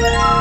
you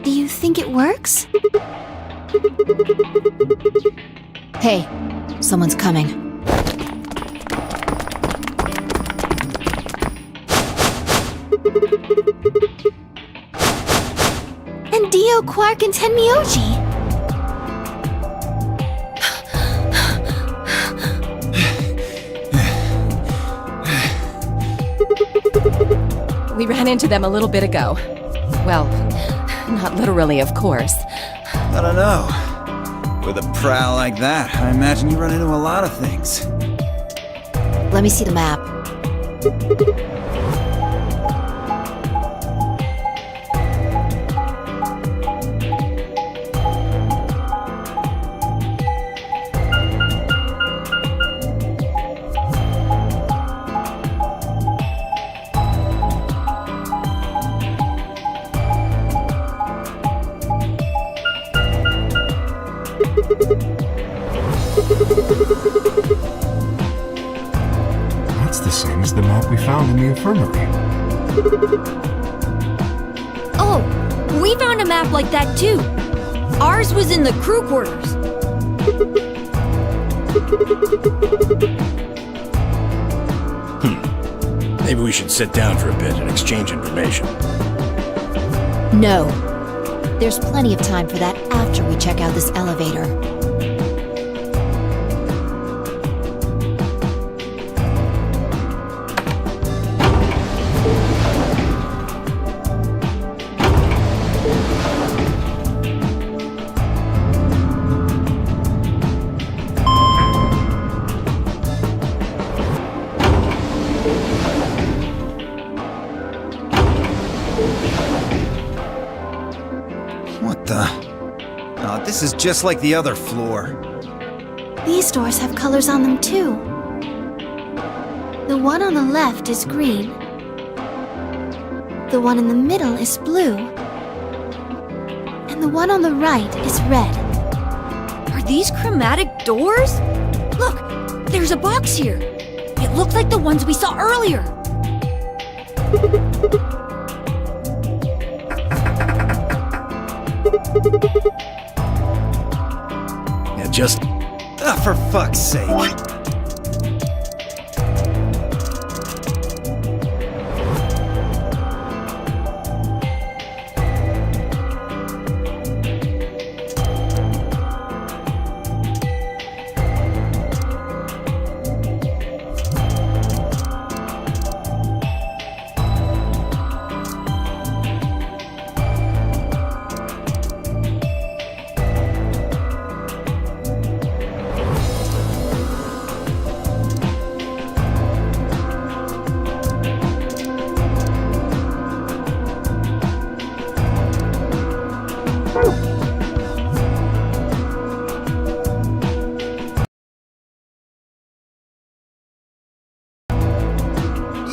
Do you think it works? Hey, someone's coming. And Dio, Quark, and Tenmyoji! We ran into them a little bit ago. Well, not literally, of course. I don't know. With a prowl like that, I imagine you run into a lot of things. Let me see the map. That's the same as the map we found in the infirmary. Oh, we found a map like that too. Ours was in the crew quarters. Maybe we should sit down for a bit and exchange information. No. There's plenty of time for that after we check out this elevator. This is just like the other floor. These doors have colors on them too. The one on the left is green. The one in the middle is blue. And the one on the right is red. Are these chromatic doors? Look, there's a box here. It looked like the ones we saw earlier. Yeah, just... Ah, for fuck's sake.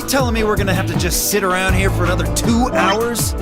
Telling me we're gonna have to just sit around here for another 2 hours?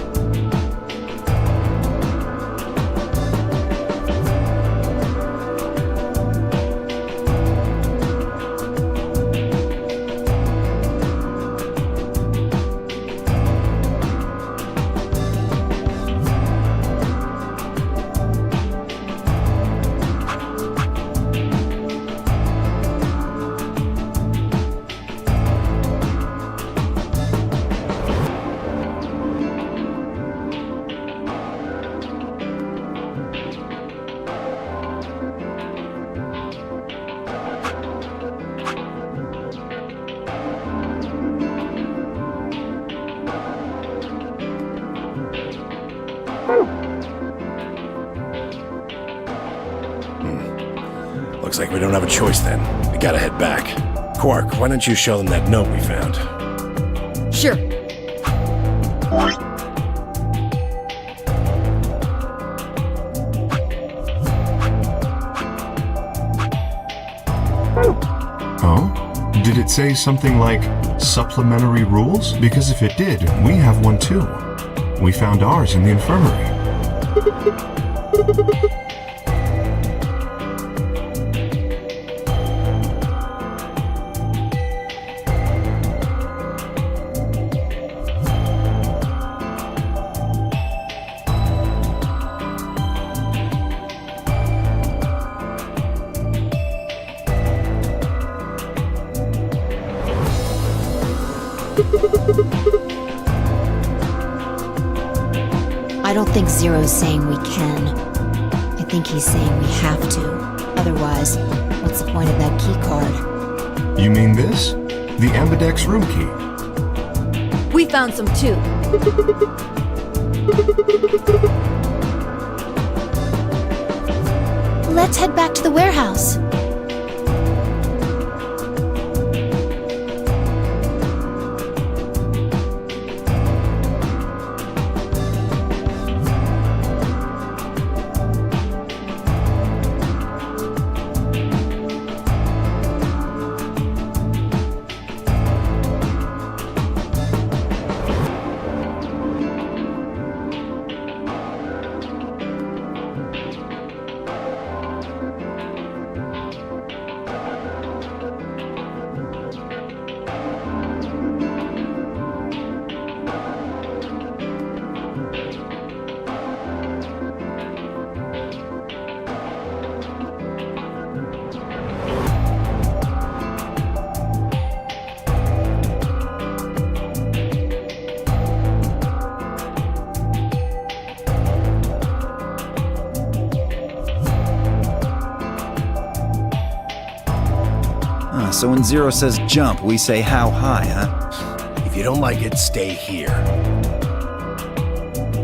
Looks like we don't have a choice then. We gotta head back. Quark, why don't you show them that note we found? Sure. Oh? Did it say something like supplementary rules? Because if it did, we have one too. We found ours in the infirmary. I don't think Zero's saying we can. I think he's saying we have to. Otherwise, what's the point of that key card? You mean this? The Ambidex room key. We found some too. Let's head back to the warehouse. So when Zero says jump, we say how high, huh? If you don't like it, stay here.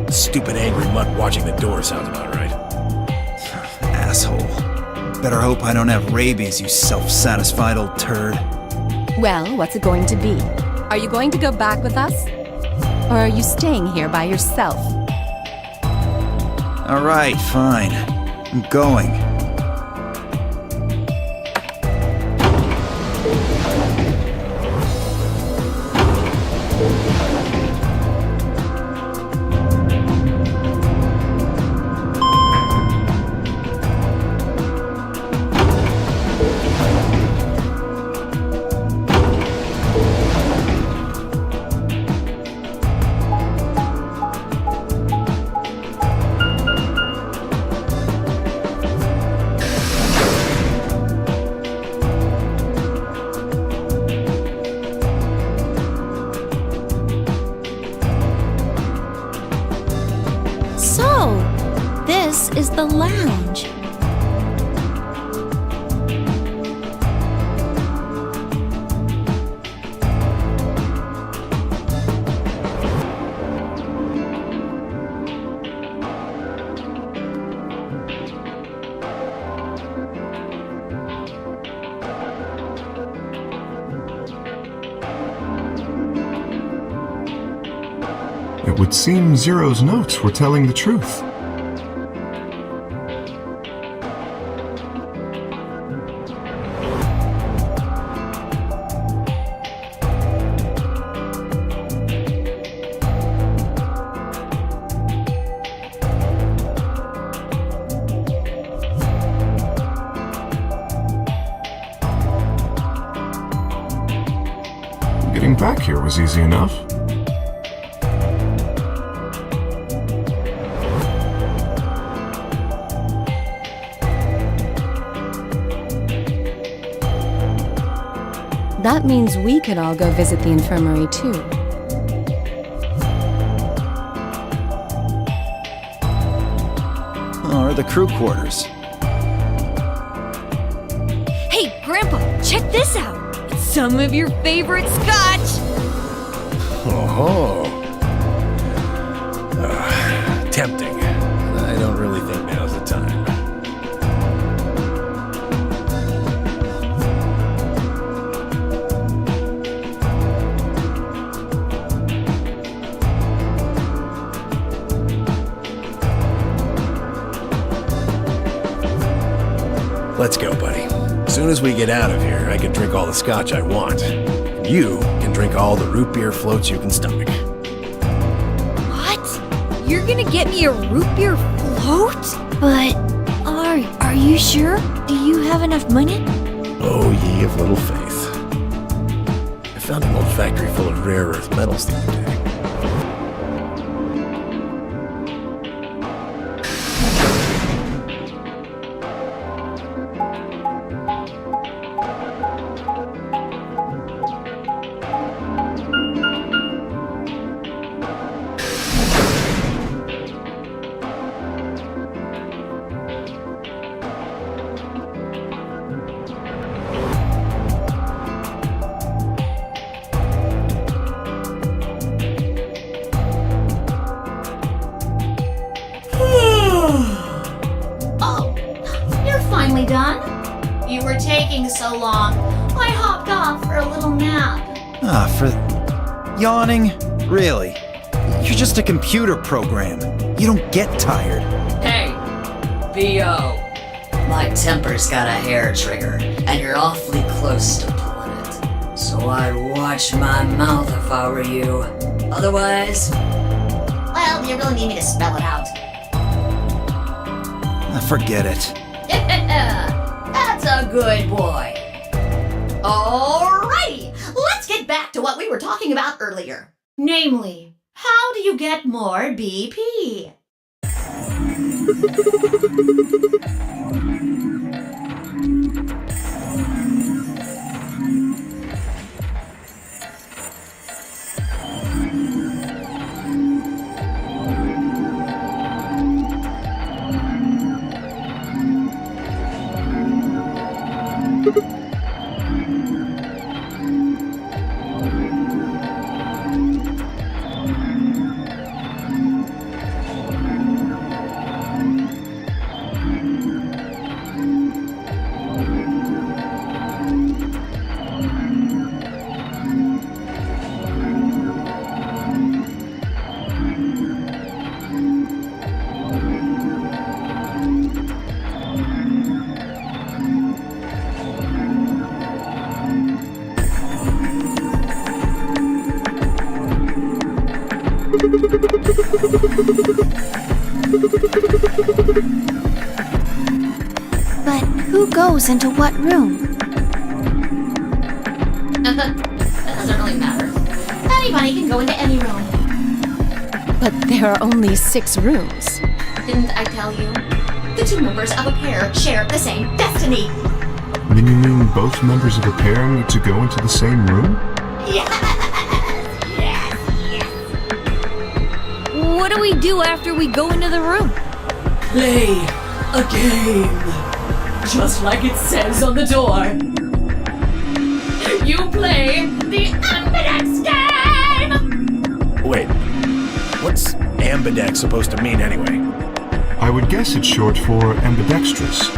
Stupid angry mutt watching the door sounds about right. Asshole. Better hope I don't have rabies, you self-satisfied old turd. Well, what's it going to be? Are you going to go back with us? Or are you staying here by yourself? Alright, fine. I'm going. So, this is the lounge. It would seem Zero's notes were telling the truth. Getting back here was easy enough. That means we could all go visit the infirmary too. Or the crew quarters. Hey, Grandpa, check this out. It's some of your favorite scotch. Oh, tempting. I don't really think now's the time. Let's go, buddy. As soon as we get out of here, I can drink all the scotch I want. You can drink all the root beer floats you can stomach. What? You're gonna get me a root beer float? But are you sure? Do you have enough money? Oh, ye of little faith. I found an old factory full of rare earth metals the other day. Finally done? You were taking so long. I hopped off for a little nap. For yawning? Really? You're just a computer program. You don't get tired. Hey, B.O. My temper's got a hair trigger, and you're awfully close to pulling it. So I'd watch my mouth if I were you. Otherwise... Well, you really need me to spell it out. Forget it. That's a good boy. Alrighty, let's get back to what we were talking about earlier. Namely, how do you get more BP? But who goes into what room? That doesn't really matter. Anybody can go into any room. But there are only 6 rooms. Didn't I tell you? The two members of a pair share the same destiny. Then you mean both members of a pair need to go into the same room? Yes! What do we do after we go into the room? Play a game. Just like it says on the door. You play the Ambidex game! Wait, what's ambidex supposed to mean anyway? I would guess it's short for ambidextrous.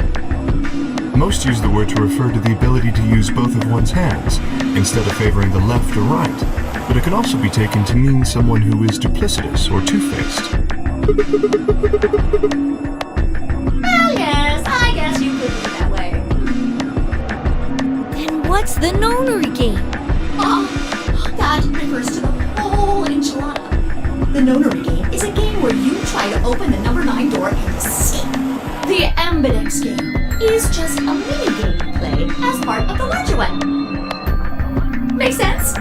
Most use the word to refer to the ability to use both of one's hands, instead of favoring the left or right. But it can also be taken to mean someone who is duplicitous or two-faced. Well, yes, I guess you could put it that way. Then what's the nonary game? Oh, that refers to the whole enchilada. The nonary game is a game where you try to open the number 9 door and escape. The Ambidex game is just a mini game you play as part of the larger one. Make sense?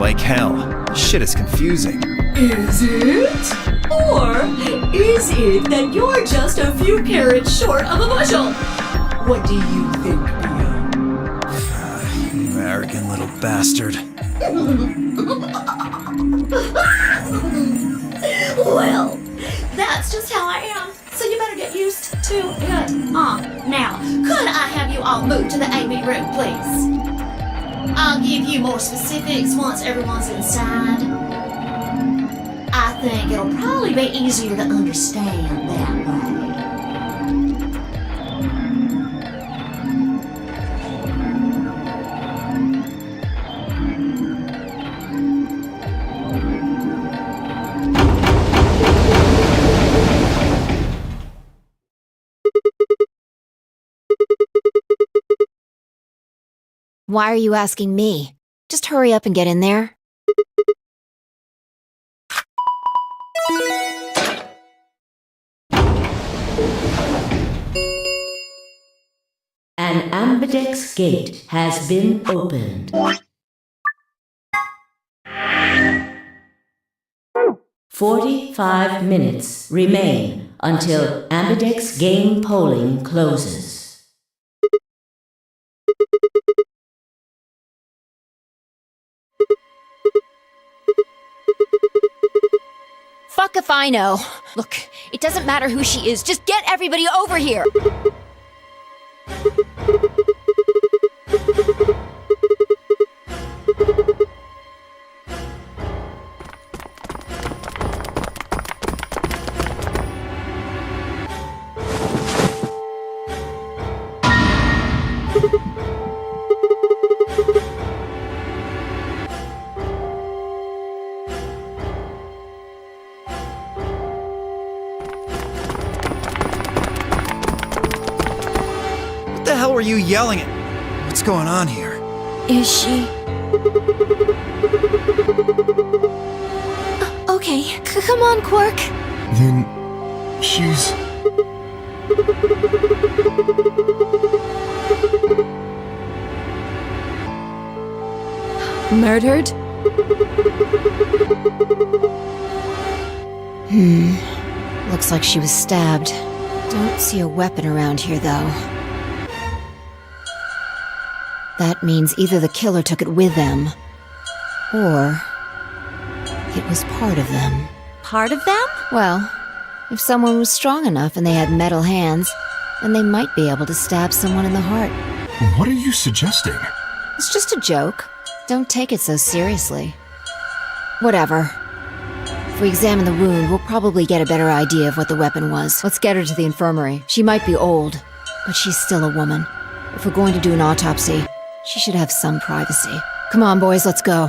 Like hell. This shit is confusing. Is it? Or is it that you're just a few carrots short of a bushel? What do you think, Theo? You arrogant little bastard. Well, that's just how I am. So you better get used to it. Now, could I have you all move to the A-B room, please? I'll give you more specifics once everyone's inside. I think it'll probably be easier to understand that way. Why are you asking me? Just hurry up and get in there. An ambidex gate has been opened. 45 minutes remain until ambidex game polling closes. Fuck if I know. Look, it doesn't matter who she is. Just get everybody over here. What the hell were you yelling at? What's going on here? Is she? Okay, come on, Quark. Then she's... Murdered? Looks like she was stabbed. Don't see a weapon around here, though. That means either the killer took it with them, or it was part of them. Part of them? Well, if someone was strong enough and they had metal hands, then they might be able to stab someone in the heart. What are you suggesting? It's just a joke. Don't take it so seriously. Whatever. If we examine the wound, we'll probably get a better idea of what the weapon was. Let's get her to the infirmary. She might be old, but she's still a woman. If we're going to do an autopsy, she should have some privacy. Come on, boys, let's go.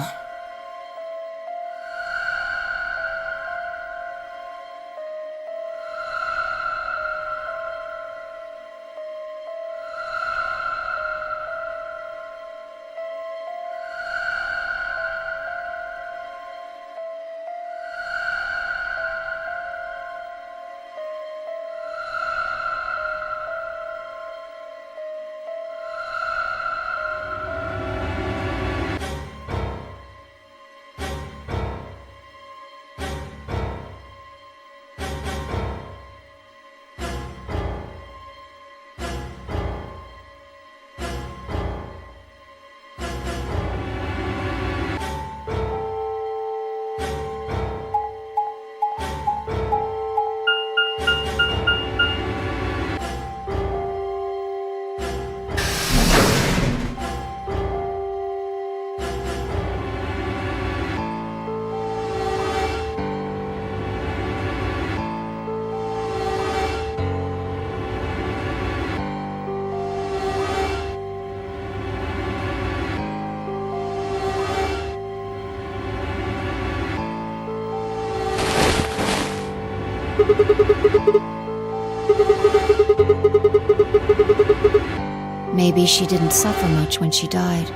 Maybe she didn't suffer much when she died.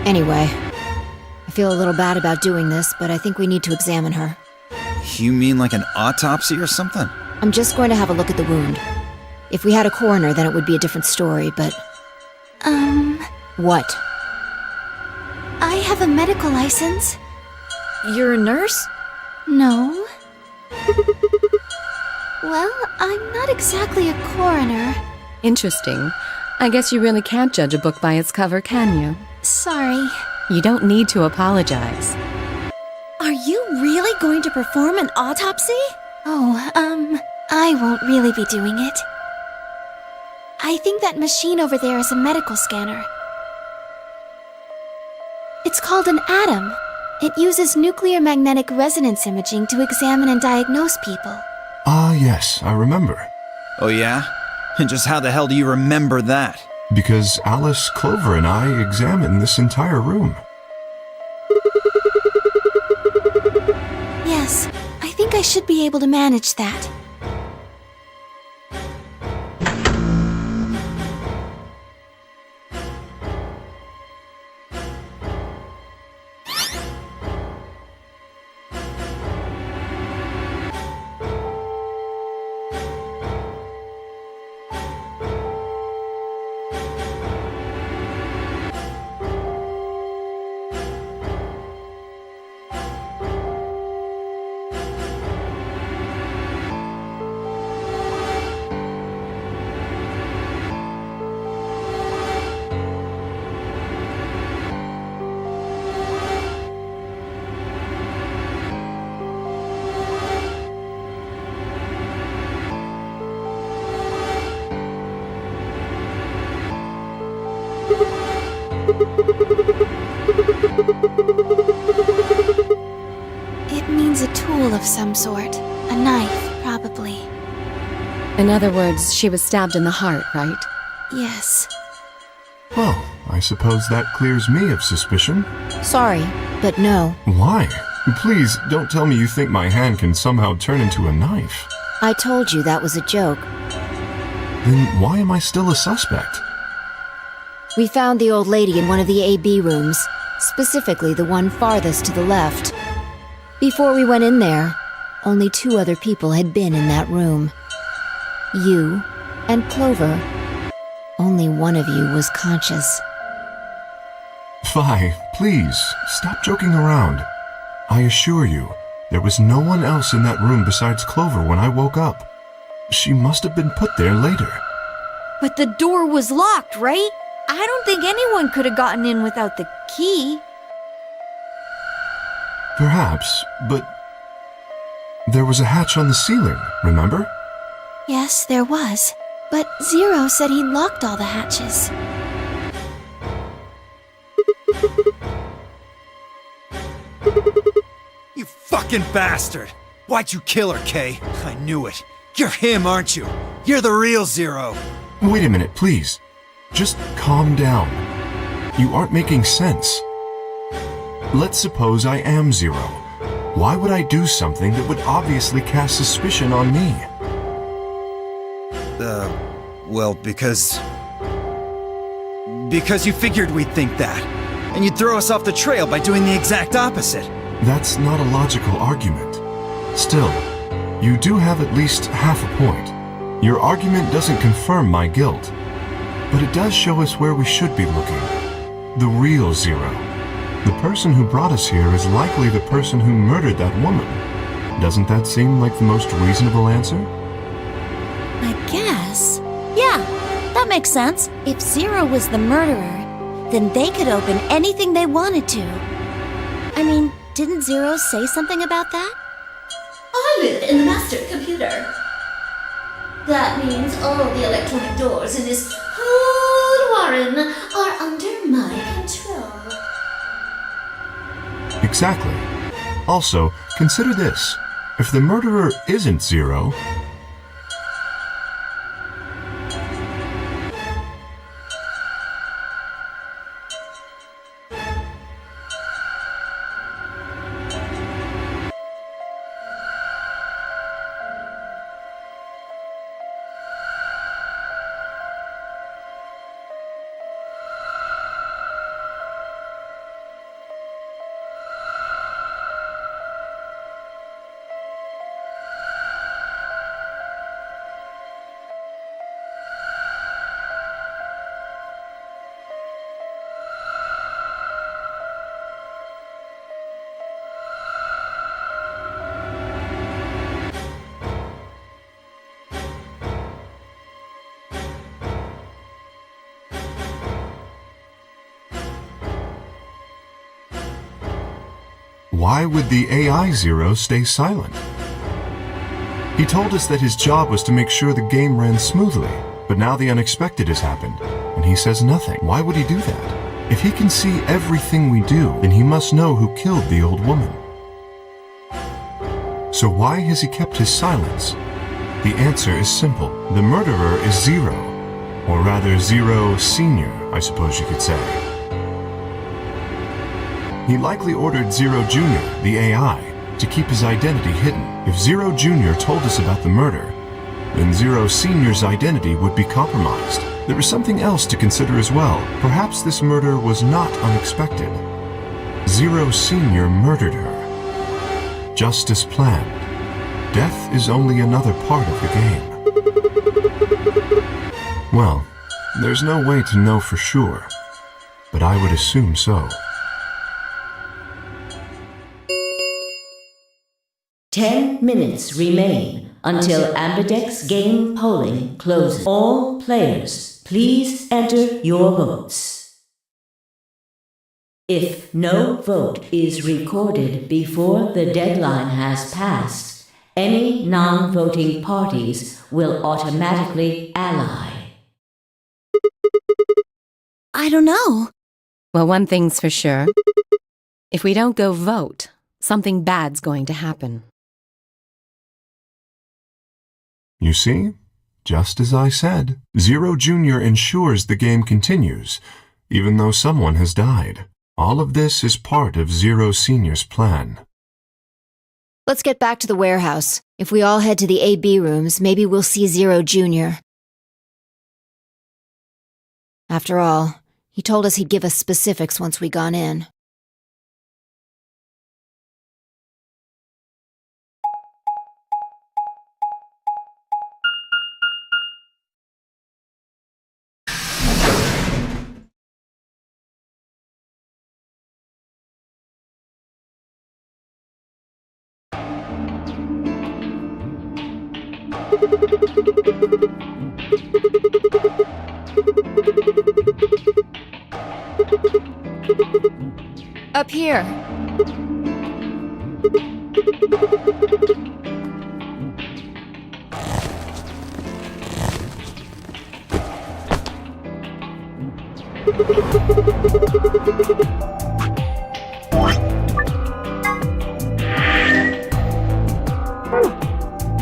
Anyway, I feel a little bad about doing this, but I think we need to examine her. You mean like an autopsy or something? I'm just going to have a look at the wound. If we had a coroner, then it would be a different story, but... What? I have a medical license. You're a nurse? No. Well, I'm not exactly a coroner. Interesting. I guess you really can't judge a book by its cover, can you? Sorry. You don't need to apologize. Are you really going to perform an autopsy? Oh, I won't really be doing it. I think that machine over there is a medical scanner. It's called an ATOM. It uses nuclear magnetic resonance imaging to examine and diagnose people. Ah, yes, I remember. Oh yeah? And just how the hell do you remember that? Because Alice, Clover, and I examined this entire room. Yes, I think I should be able to manage that. It means a tool of some sort. A knife, probably. In other words, she was stabbed in the heart, right? Yes. Well, I suppose that clears me of suspicion. Sorry, but no. Why? Please, don't tell me you think my hand can somehow turn into a knife. I told you that was a joke. Then why am I still a suspect? We found the old lady in one of the AB rooms, specifically the one farthest to the left. Before we went in there, only 2 other people had been in that room. You and Clover. Only one of you was conscious. Phi, please, stop joking around. I assure you, there was no one else in that room besides Clover when I woke up. She must have been put there later. But the door was locked, right? I don't think anyone could have gotten in without the key. Perhaps, but there was a hatch on the ceiling, remember? Yes, there was. But Zero said he locked all the hatches. You fucking bastard! Why'd you kill her, Kay? I knew it. You're him, aren't you? You're the real Zero. Wait a minute, please. Just calm down. You aren't making sense. Let's suppose I am Zero. Why would I do something that would obviously cast suspicion on me? Well, because you figured we'd think that. And you'd throw us off the trail by doing the exact opposite. That's not a logical argument. Still, you do have at least half a point. Your argument doesn't confirm my guilt, but it does show us where we should be looking. The real Zero. The person who brought us here is likely the person who murdered that woman. Doesn't that seem like the most reasonable answer? I guess. Yeah, that makes sense. If Zero was the murderer, then they could open anything they wanted to. I mean, didn't Zero say something about that? I live in the master computer. That means all the electronic doors in this whole warren are under my control. Exactly. Also, consider this. If the murderer isn't Zero, Why would the AI Zero stay silent? He told us that his job was to make sure the game ran smoothly, but now the unexpected has happened, and he says nothing. Why would he do that? If he can see everything we do, then he must know who killed the old woman. So why has he kept his silence? The answer is simple. The murderer is Zero, or rather Zero Senior, I suppose you could say. He likely ordered Zero Jr., the AI, to keep his identity hidden. If Zero Jr. told us about the murder, then Zero Senior's identity would be compromised. There is something else to consider as well. Perhaps this murder was not unexpected. Zero Senior murdered her, just as planned. Death is only another part of the game. Well, there's no way to know for sure, but I would assume so. 10 minutes remain until Ambidex game polling closes. All players, please enter your votes. If no vote is recorded before the deadline has passed, any non-voting parties will automatically ally. I don't know. Well, one thing's for sure. If we don't go vote, something bad's going to happen. You see? Just as I said, Zero Jr. ensures the game continues, even though someone has died. All of this is part of Zero Senior's plan. Let's get back to the warehouse. If we all head to the AB rooms, maybe we'll see Zero Jr. After all, he told us he'd give us specifics once we gone in. Up here.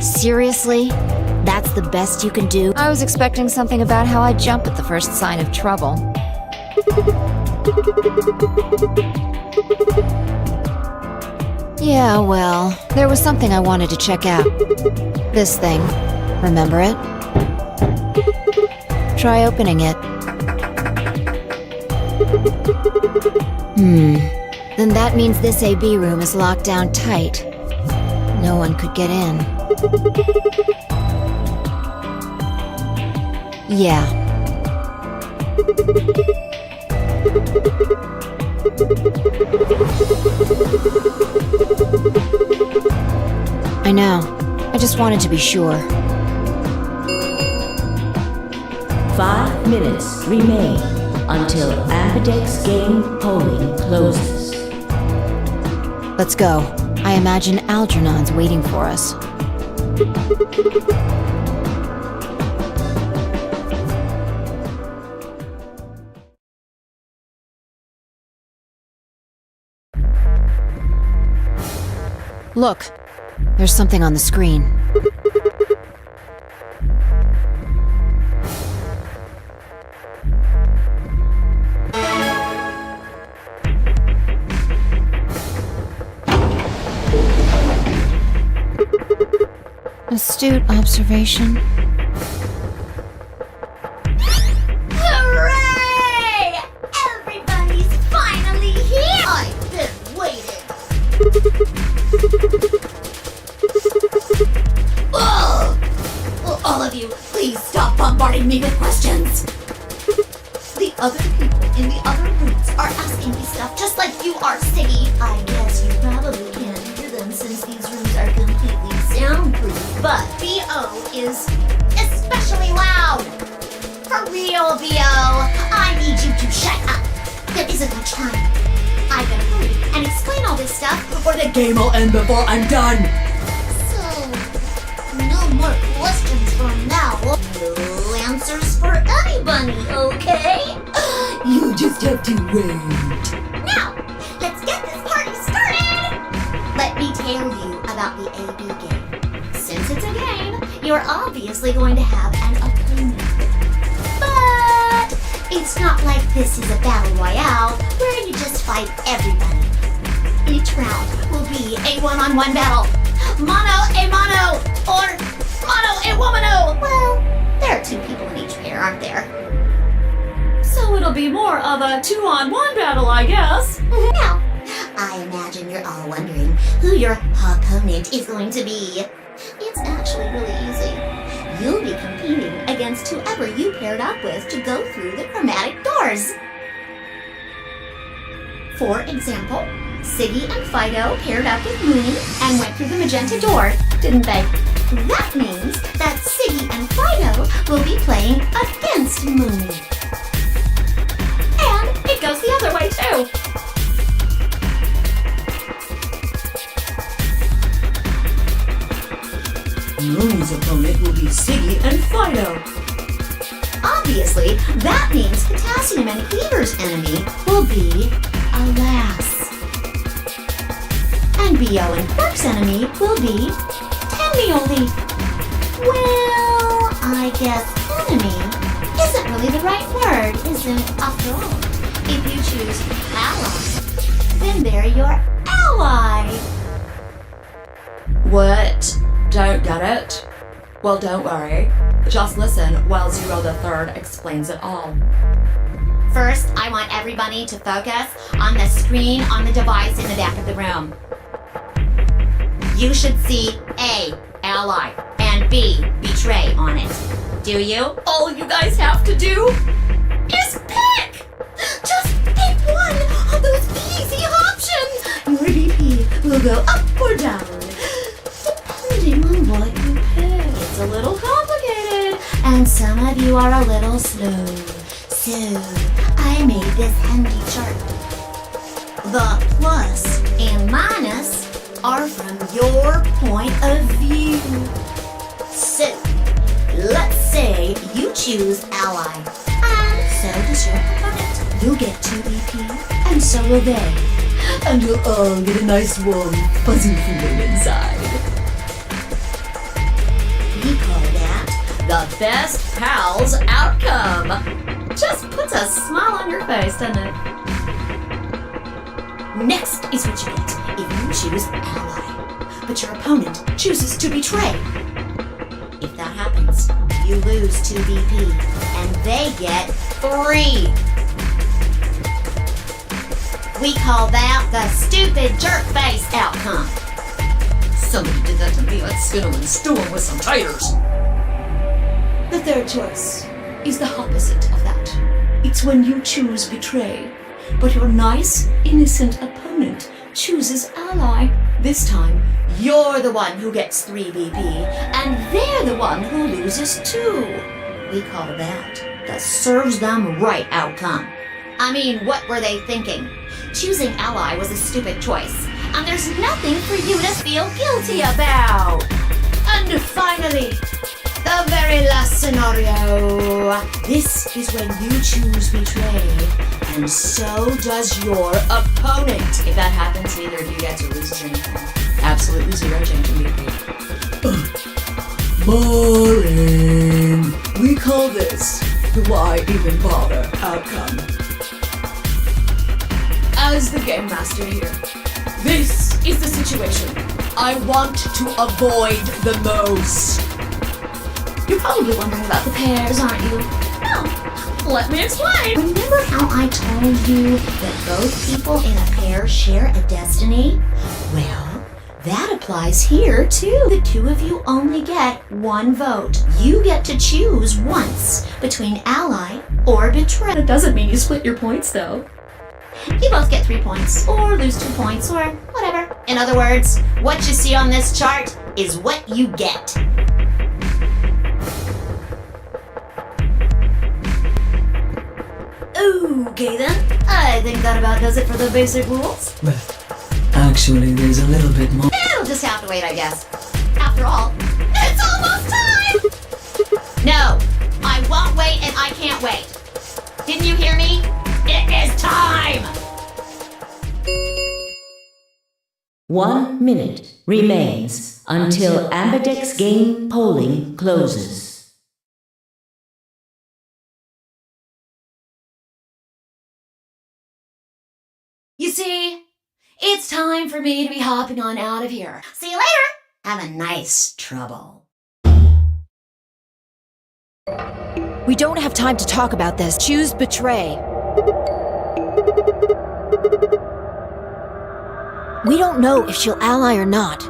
Seriously? That's the best you can do? I was expecting something about how I jump at the first sign of trouble. Yeah, well, there was something I wanted to check out. This thing. Remember it? Try opening it. Then that means this AB room is locked down tight. No one could get in. Yeah. I know. I just wanted to be sure. 5 minutes remain until Ambidex game polling closes. Let's go. I imagine Algernon's waiting for us. Look, there's something on the screen. Astute observation. Hooray! Everybody's finally here! I've been waiting. Ugh! Will all of you please stop bombarding me with questions? The other people in the other rooms are asking me stuff just like you are, Siggy. I guess you probably can't hear them since these rooms are completely soundproof, but B.O. is especially loud. For real, B.O., I need you to shut up. There isn't much time. I gotta hurry and explain all this stuff, Or the game will end before I'm done. So, no more questions for now. No answers for anybody, okay? You just have to wait. Now, let's get this party started! Let me tell you about the AB game. Since it's a game, you're obviously going to have an opponent. But it's not like this is a battle royale where you just fight everybody. Each round will be a one-on-one battle. Mono a mono, or mono a womano. Well, there are 2 people in each pair, aren't there? So it'll be more of a 2-on-1 battle, I guess. Now, I imagine you're all wondering who your opponent is going to be. It's actually really easy. You'll be competing against whoever you paired up with to go through the chromatic doors. For example, Siggy and Fido paired up with Mooney and went through the magenta door, didn't they? That means that Siggy and Fido will be playing against Mooney. And it goes the other way too. Mooney's opponent will be Siggy and Fido. Obviously, that means Potassium and Cleaver's enemy will be Alas. And Bio and Quark's enemy will be Tenmioli. Well, I guess enemy isn't really the right word, is it? After all, if you choose ally, then they're your ally. What? Don't get it? Well, don't worry. Just listen while Zero the Third explains it all. First, I want everybody to focus on the screen on the device in the back of the room. You should see A, ally, and B, betray on it. Do you? All you guys have to do Is pick! Just pick one of those easy options! Your BP will go up or down, depending on what you pick. It's a little complicated, and some of you are a little slow. So, I made this handy chart. The plus and minus are from your point of view. So, let's say you choose ally, and so does your opponent. You'll get 2 BP, and so will they. and you'll all get a nice warm, fuzzy feeling inside. We call that the best pals outcome. Just puts a smile on your face, doesn't it? Next is what you get if you choose ally, but your opponent chooses to betray. If that happens, you lose 2 BP, and they get 3. We call that the stupid jerk face outcome. Somebody did that to me. I'd skin them and stew them with some taters. The third choice is the opposite of that. It's when you choose betray, but your nice, innocent opponent chooses ally. This time, you're the one who gets 3 BP, and they're the one who loses 2. We call that the serves them right outcome. I mean, what were they thinking? Choosing ally was a stupid choice, and there's nothing for you to feel guilty about. And finally, the very last scenario. This is when you choose betray, and so does your opponent. If that happens, neither of you get to lose anything. Absolutely 0 change in BP. Boring. We call this the why even bother outcome. As the game master here, this is the situation I want to avoid the most. You're probably wondering about the pairs, aren't you? Well, let me explain. Remember how I told you that both people in a pair share a destiny? Well, that applies here too. The 2 of you only get 1 vote. You get to choose once between ally or betray. That doesn't mean you split your points, though. You both get 3 points, or lose 2 points, or whatever. In other words, what you see on this chart is what you get. Okay then, I think that about does it for the basic rules. Actually, there's a little bit more. It'll just have to wait, I guess. After all, it's almost time! No, I won't wait and I can't wait. Didn't you hear me? It is time! 1 minute remains until Ambidex game polling closes. You see, it's time for me to be hopping on out of here. See you later! Have a nice trouble. We don't have time to talk about this. Choose betray. We don't know if she'll ally or not.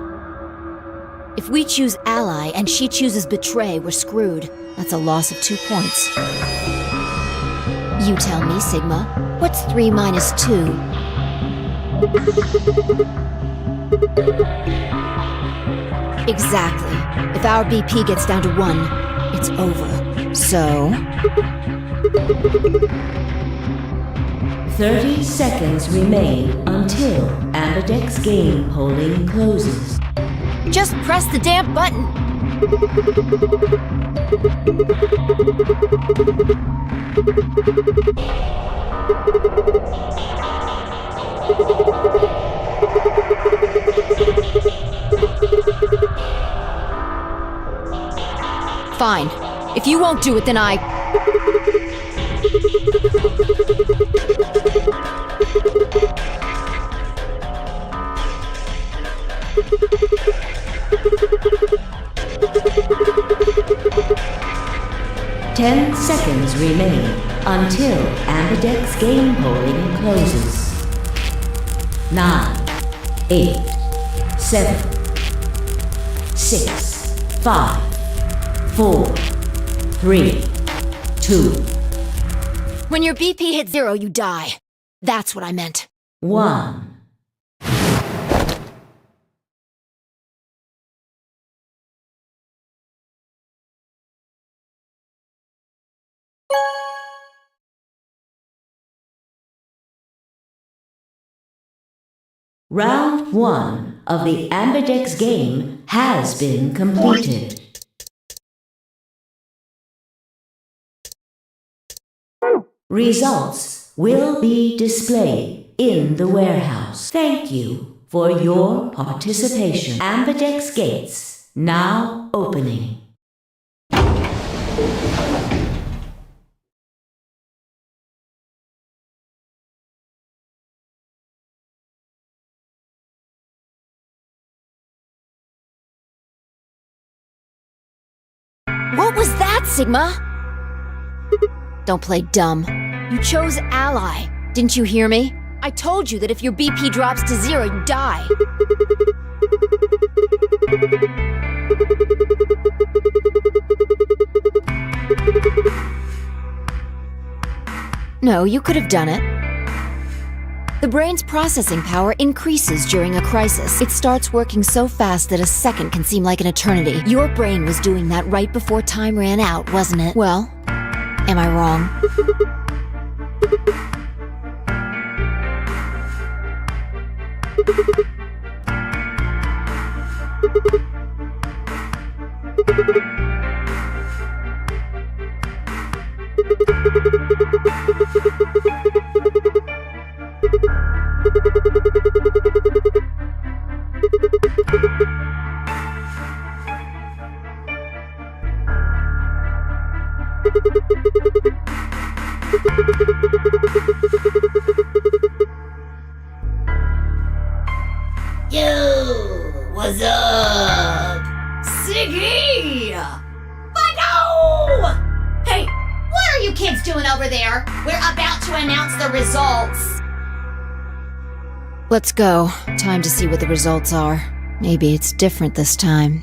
If we choose ally and she chooses betray, we're screwed. That's a loss of 2 points. You tell me, Sigma. What's 3 minus 2? Exactly. If our BP gets down to 1, it's over. So... 30 seconds remain until Ambidex game polling closes. just press the damn button! Fine. If you won't do it, then I... 10 seconds remain until Ambidex game polling closes. 9, 8, 7, 6, 5, 4, 3, 2, When your BP hits 0, you die. That's what I meant. 1. Round 1 of the Ambidex game has been completed. Results will be displayed in the warehouse. Thank you for your participation. Ambidex gates now opening. What was that, Sigma? Don't play dumb. You chose ally. Didn't you hear me? I told you that if your BP drops to 0, you die. No, you could have done it. The brain's processing power increases during a crisis. It starts working so fast that a second can seem like an eternity. Your brain was doing that right before time ran out, wasn't it? Well, am I wrong? Yo, what's up? Siggy! Fido! Hey, what are you kids doing over there? We're about to announce the results. Let's go. Time to see what the results are. Maybe it's different this time.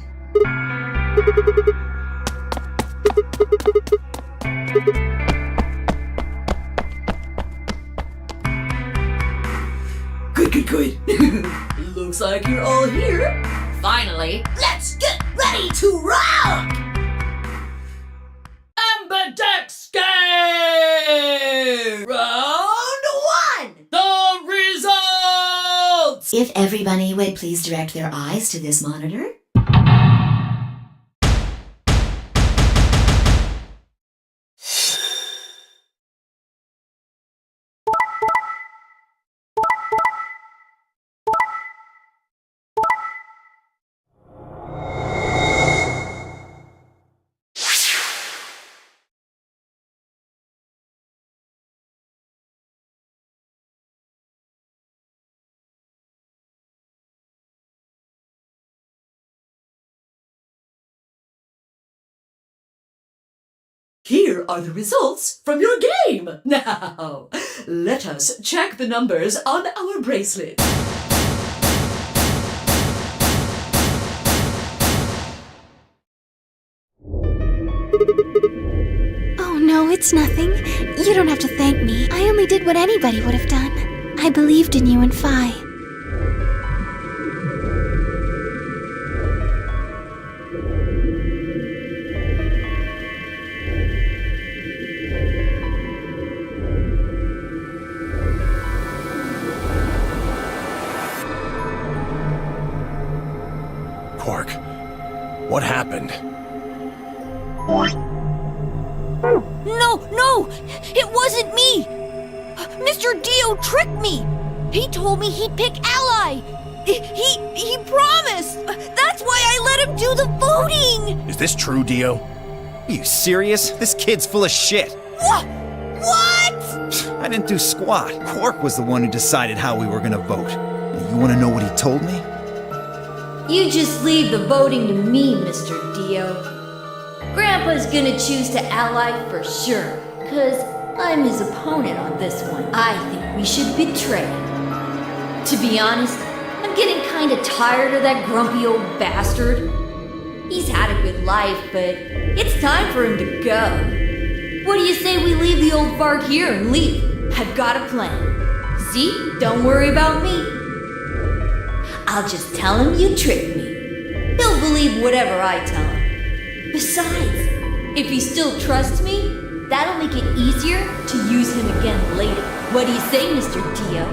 Good. Looks like you're all here. Finally, Let's get ready to rock! Ambidex game! Round 1! The results If everybody would please direct their eyes to this monitor. Here are the results from your game. Now, let us check the numbers on our bracelet. Oh no, it's nothing. You don't have to thank me. I only did what anybody would have done. I believed in you and Phi. Quark, what happened? No! It wasn't me! Mr. Dio tricked me! He told me he'd pick Ally! He promised! That's why I let him do the voting! Is this true, Dio? Are you serious? This kid's full of shit. What? I didn't do squat. Quark was the one who decided how we were gonna vote. You wanna know what he told me? You just leave the voting to me, Mr. Dio. Grandpa's gonna choose to ally for sure, 'cause I'm his opponent on this one. I think we should betray him. To be honest, I'm getting kinda tired of that grumpy old bastard. He's had a good life, but it's time for him to go. What do you say we leave the old fart here and leave? I've got a plan. See? Don't worry about me. I'll just tell him you tricked me. He'll believe whatever I tell him. Besides, if he still trusts me, that'll make it easier to use him again later. What do you say, Mr. Dio?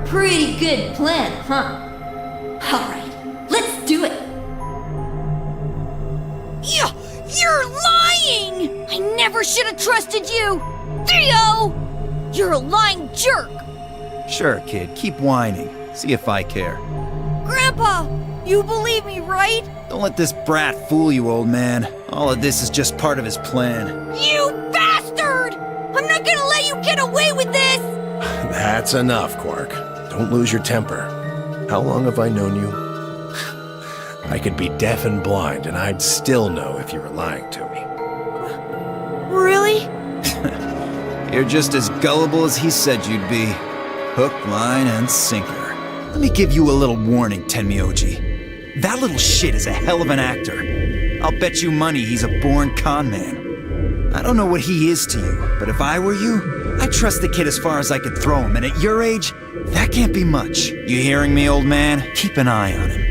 Pretty good plan, huh? Alright, let's do it! You're lying! I never should have trusted you! Dio! You're a lying jerk! Sure, kid, keep whining. See if I care. Grandpa, you believe me, right? Don't let this brat fool you, old man. All of this is just part of his plan. You bastard! I'm not gonna let you get away with this! That's enough, Quark. Don't lose your temper. How long have I known you? I could be deaf and blind, and I'd still know if you were lying to me. Really? You're just as gullible as he said you'd be. Hook, line, and sinker. Let me give you a little warning, Tenmyoji. That little shit is a hell of an actor. I'll bet you money he's a born con man. I don't know what he is to you, but if I were you, I'd trust the kid as far as I could throw him, and at your age, that can't be much. You hearing me, old man? Keep an eye on him.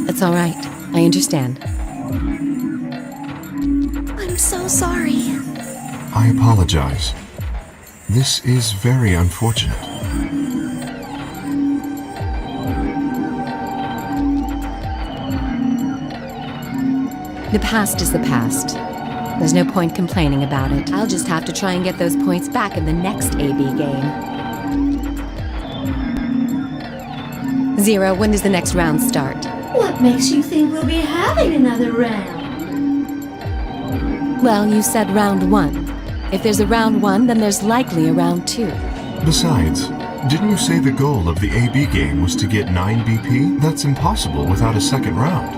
That's all right. I understand. I'm so sorry. I apologize. This is very unfortunate. The past is the past. There's no point complaining about it. I'll just have to try and get those points back in the next AB game. Zero, when does the next round start? What makes you think we'll be having another round? Well, you said round one. If there's a round one, then there's likely a round two. Besides, didn't you say the goal of the AB game was to get 9 BP? That's impossible without a second round.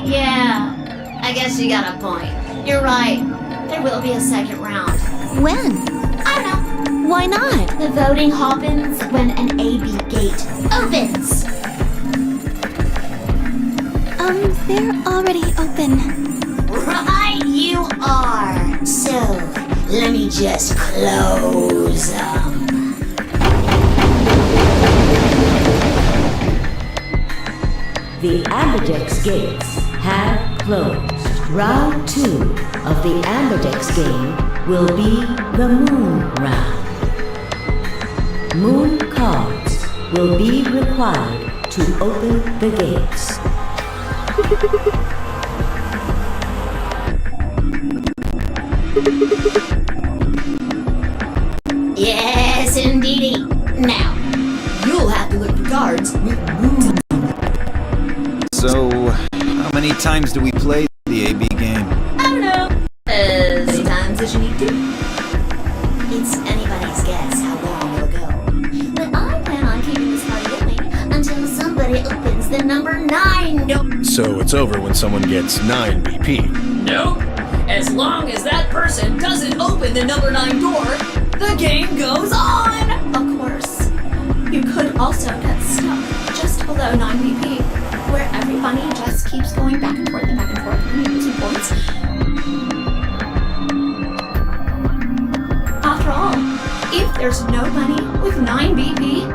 Yeah, I guess you got a point. You're right. There will be a second round. When? I don't know. Why not? The voting happens when an AB gate opens. They're already open. Right you are. So, let me just close them. The Ambidex gates have closed. Round 2 of the Ambidex game will be the moon round. Moon cards will be required to open the gates. Yes, indeedy. Now, you'll have to look for cards with moons. So, how many times do we play the AB game? I don't know. As many times as you need to. It's anybody's guess how long it'll go. But I plan on keeping this party going until somebody opens the number 9 door. So it's over when someone gets 9 BP. Nope. As long as that person doesn't open the number 9 door, the game goes on! Of course, you could also get stuck just below 9 BP, where everybody just keeps going back and forth and back and forth and losing points. After all, if there's nobody with 9 BP,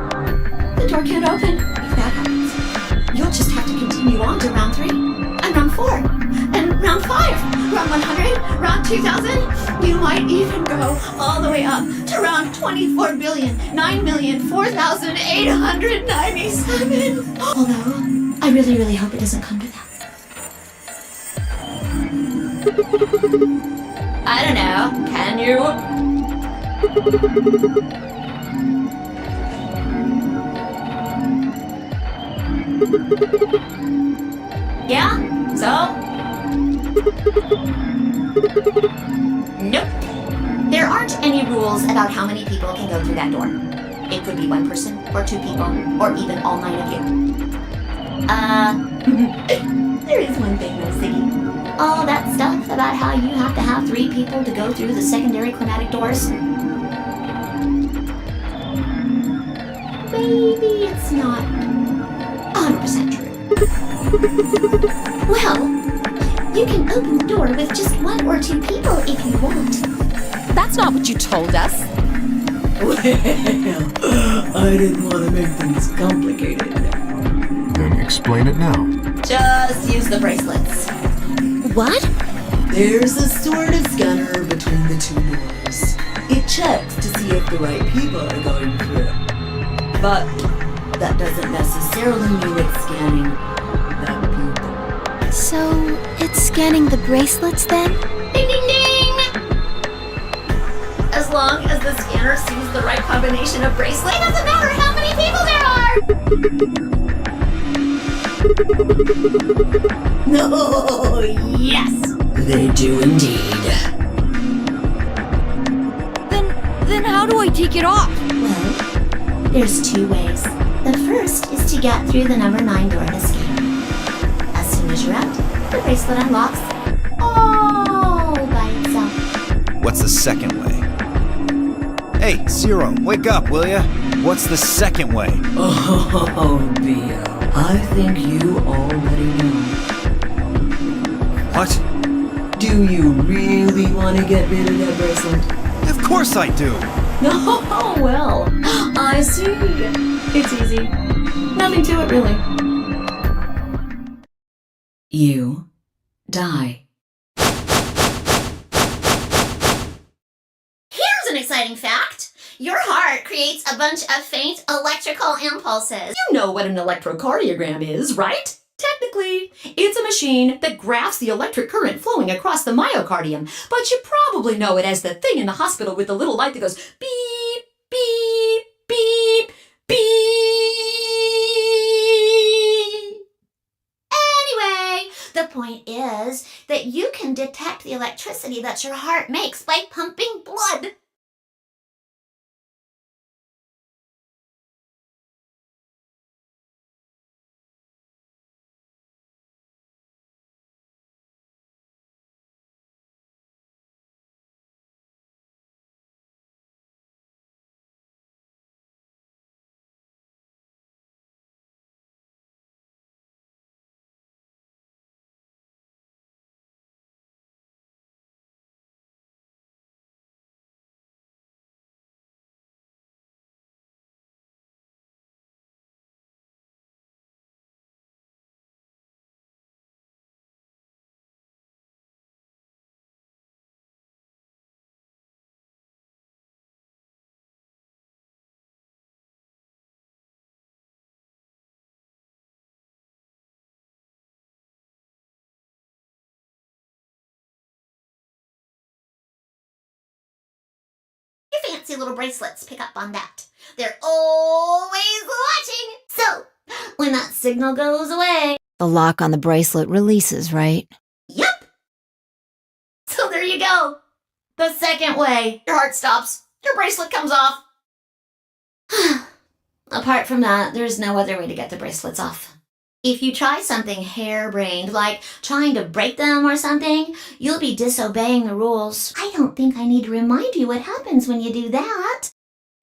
the door can't open. If that happens, you'll just have to continue on to round 3, and round 4, and round 5, round 100, round 2000. You might even go all the way up to round 24,9,004,897. Although, I really, really hope it doesn't come to that. I don't know. Can you? Yeah? So? Nope. There aren't any rules about how many people can go through that door. It could be 1 person, or 2 people, or even all 9 of you. There is one thing though, Siggy. All that stuff about how you have to have 3 people to go through the secondary chromatic doors. Maybe it's not 100% true. Well, you can open the door with just 1 or 2 people if you want. That's not what you told us. Well, I didn't want to make things complicated. Then explain it now. Just use the bracelets. What? There's a sort of scanner between the 2 doors. It checks to see if the right people are going through. But that doesn't necessarily mean it's scanning the people. So, it's scanning the bracelets then? Ding ding ding! As long as the scanner sees the right combination of bracelets, it doesn't matter how many people there are! No, yes! They do indeed. Then how do I take it off? Well, there's 2 ways. The first is to get through the number 9 door and escape. As soon as you're out, the bracelet unlocks all by itself. What's the second way? Hey, Zero, wake up, will ya? What's the second way? Oh, Theo. I think you already know. What? Do you really want to get rid of that bracelet? Of course I do! Oh, well, I see. It's easy. Nothing to it, really. You die. Here's an exciting fact. Your heart creates a bunch of faint electrical impulses. You know what an electrocardiogram is, right? Technically, it's a machine that graphs the electric current flowing across the myocardium, but you probably know it as the thing in the hospital with the little light that goes beep, beep, beep, beep. Anyway, the point is that you can detect the electricity that your heart makes by pumping blood. fancy little bracelets pick up on that. They're always watching. So, when that signal goes away... The lock on the bracelet releases, right? Yep. So there you go. The second way. Your heart stops. Your bracelet comes off. Apart from that, there's no other way to get the bracelets off. If you try something harebrained, like trying to break them or something, you'll be disobeying the rules. I don't think I need to remind you what happens when you do that.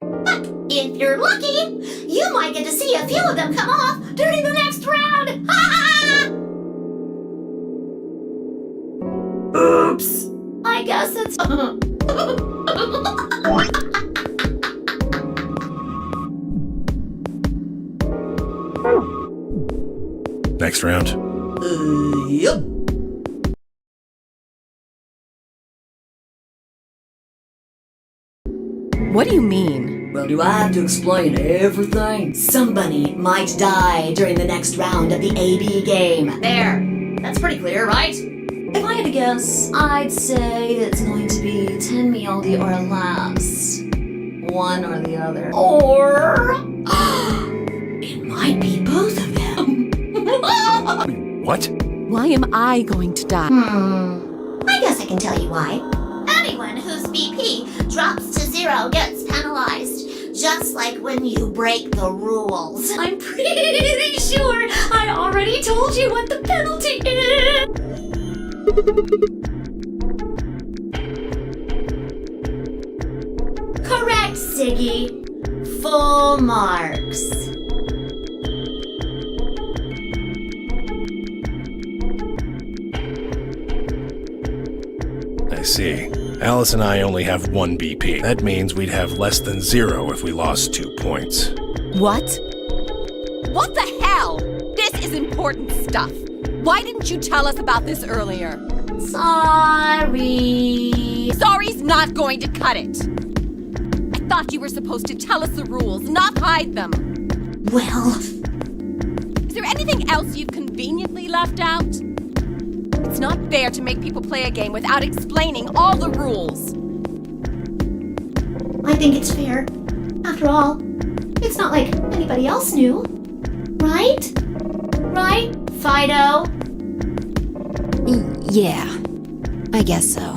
But if you're lucky, you might get to see a few of them come off during the next round. Oops. I guess it's... Next round. Yup. What do you mean? Well, do I have to explain everything? Somebody might die during the next round of the AB game. There. That's pretty clear, right? If I had to guess, I'd say it's going to be 10 Miyoldi or less. One or the other. Or... it might be both of them. What? Why am I going to die? I guess I can tell you why. Anyone whose BP drops to 0 gets penalized. Just like when you break the rules. I'm pretty sure I already told you what the penalty is. Correct, Siggy. Full marks. I see. Alice and I only have 1 BP. That means we'd have less than 0 if we lost 2 points. What? What the hell? This is important stuff. Why didn't you tell us about this earlier? Sorry. Sorry's not going to cut it. I thought you were supposed to tell us the rules, not hide them. Well... Is there anything else you've conveniently left out? It's not fair to make people play a game without explaining all the rules. I think it's fair. After all, it's not like anybody else knew. Right? Right, Fido? Yeah, I guess so.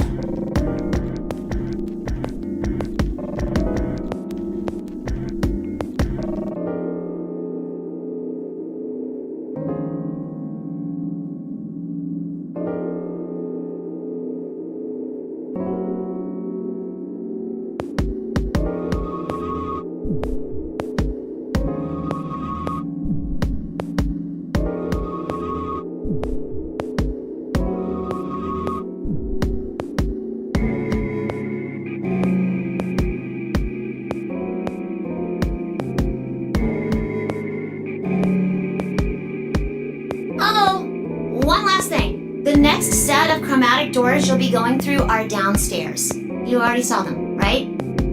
The next set of chromatic doors you'll be going through are downstairs. You already saw them, right?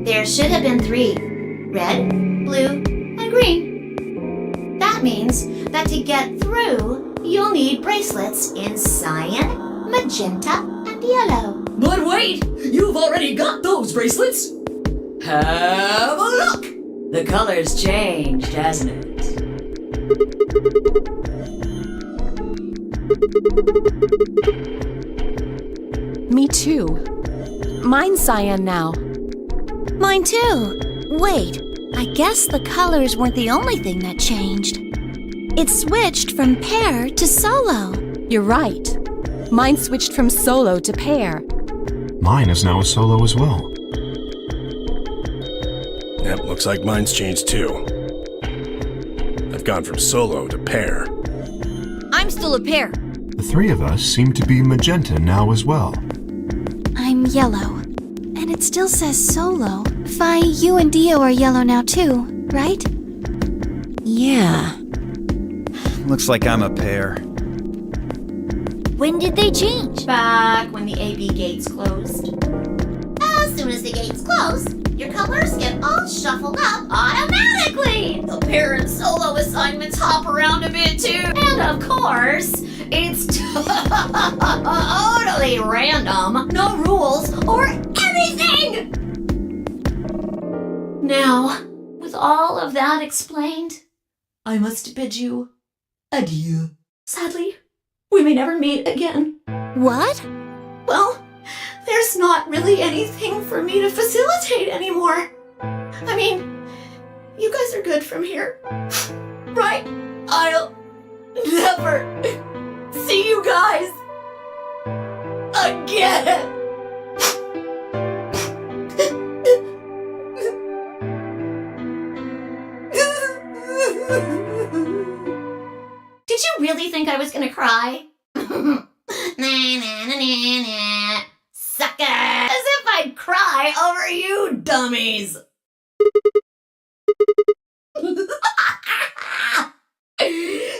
There should have been 3. Red, blue, and green. That means that to get through, you'll need bracelets in cyan, magenta, and yellow. But wait! You've already got those bracelets! Have a look! The color's changed, hasn't it? Me too. Mine's cyan now. Mine too. Wait, I guess the colors weren't the only thing that changed. It switched from pair to solo. You're right. Mine switched from solo to pair. Mine is now a solo as well. Yep, looks like mine's changed too. I've gone from solo to pair. I'm still a pair. The 3 of us seem to be magenta now as well. I'm yellow. And it still says solo. Fi, you and Dio are yellow now too, right? Yeah. Looks like I'm a pair. When did they change? Back when the AB gates closed. As soon as the gates close, your colors get all shuffled up automatically. The pair and solo assignments hop around a bit too. And of course, it's totally random. No rules or anything. Now, with all of that explained, I must bid you adieu. Sadly, we may never meet again. What? Well, there's not really anything for me to facilitate anymore. I mean, you guys are good from here, right? I'll never see you guys again. Did you really think I was gonna cry? Nah, nah, nah, nah, nah. Sucker! As if I'd cry over you dummies!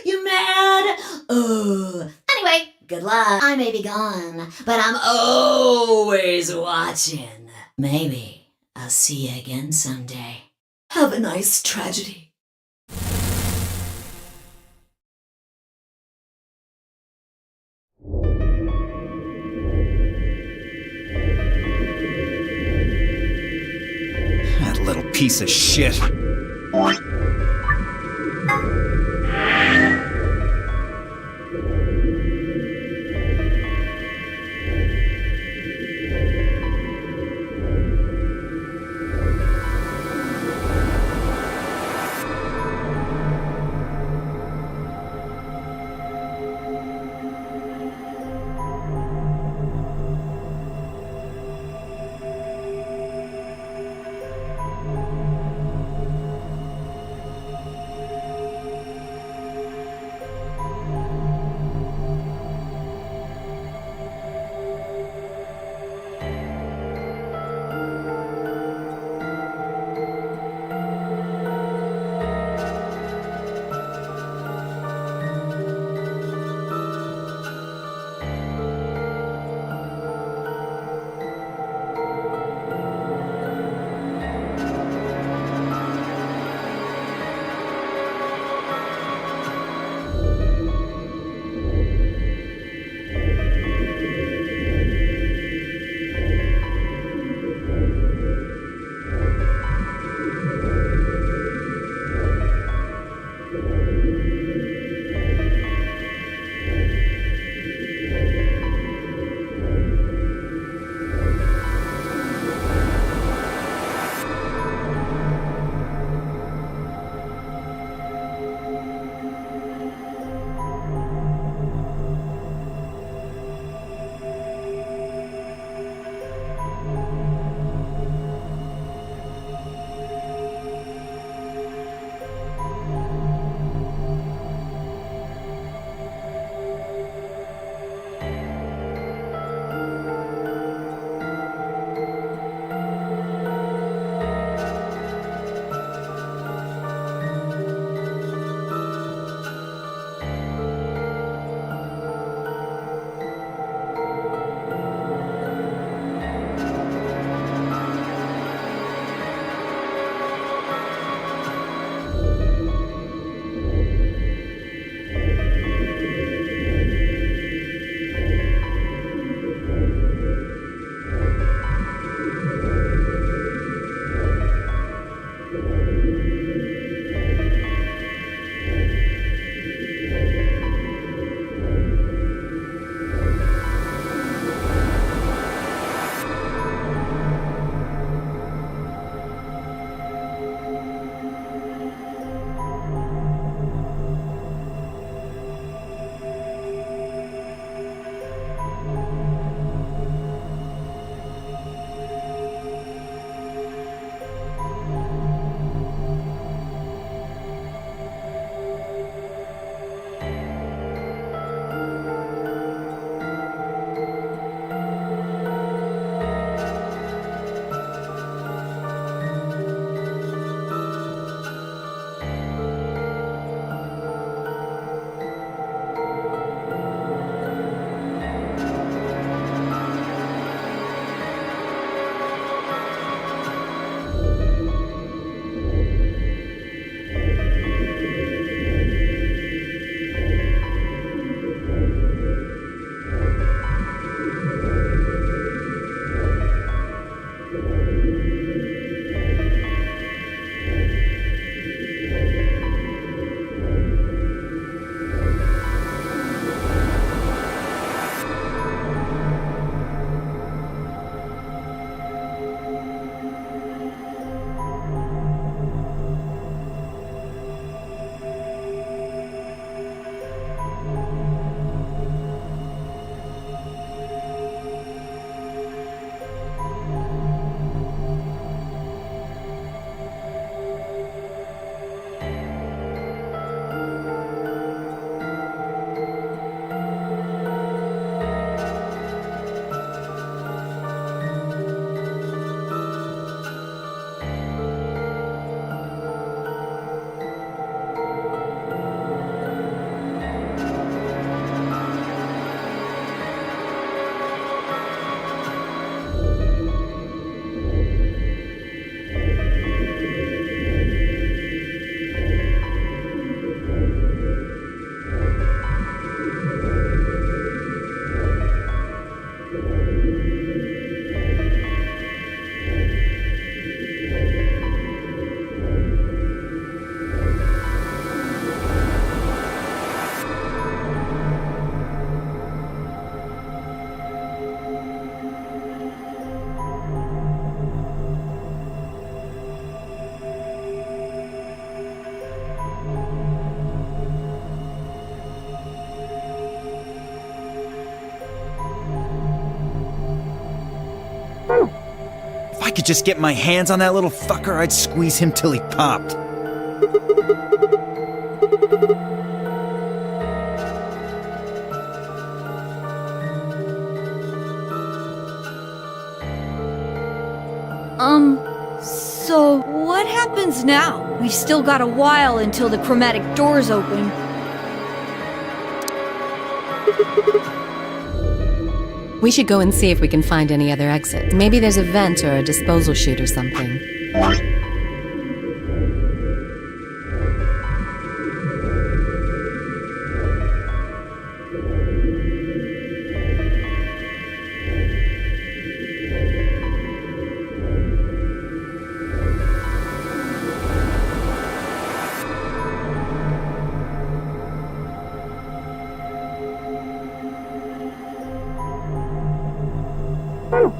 You mad? Anyway, good luck. I may be gone, but I'm always watching. Maybe I'll see you again someday. Have a nice tragedy. That little piece of shit. could just get my hands on that little fucker, I'd squeeze him till he popped. So what happens now? We've still got a while until the chromatic doors open. We should go and see if we can find any other exits. Maybe there's a vent or a disposal chute or something.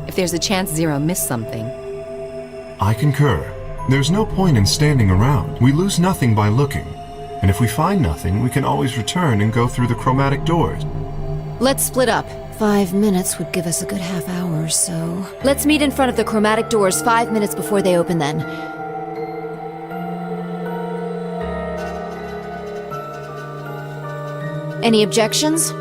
If there's a chance Zero missed something. I concur. There's no point in standing around. We lose nothing by looking. And if we find nothing, we can always return and go through the chromatic doors. Let's split up. 5 minutes would give us a good half hour or so. Let's meet in front of the chromatic doors 5 minutes before they open then. Any objections?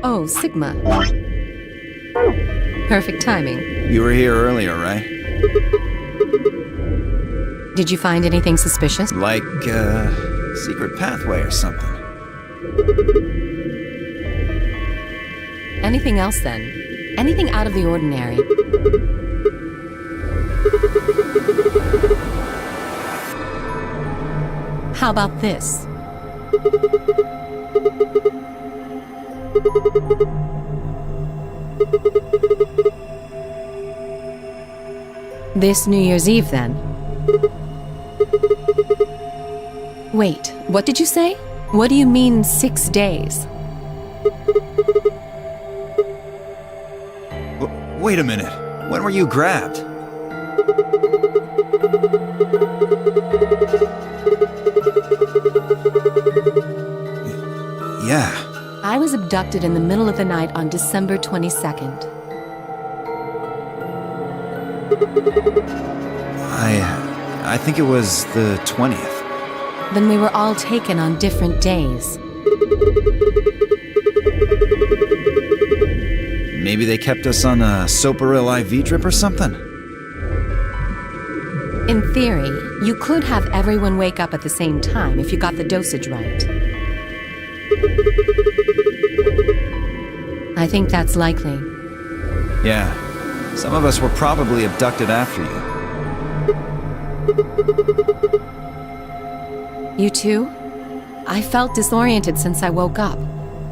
Oh, Sigma. Perfect timing. You were here earlier, right? Did you find anything suspicious? Like, secret pathway or something. Anything else then? Anything out of the ordinary? How about this? This New Year's Eve, then? Wait, what did you say? What do you mean 6 days? Wait a minute. When were you grabbed? Yeah. I was abducted in the middle of the night on December 22nd. I think it was the 20th. Then we were all taken on different days. Maybe they kept us on a Soparil IV drip or something? In theory, you could have everyone wake up at the same time if you got the dosage right. I think that's likely. Yeah. Some of us were probably abducted after you. You too? I felt disoriented since I woke up.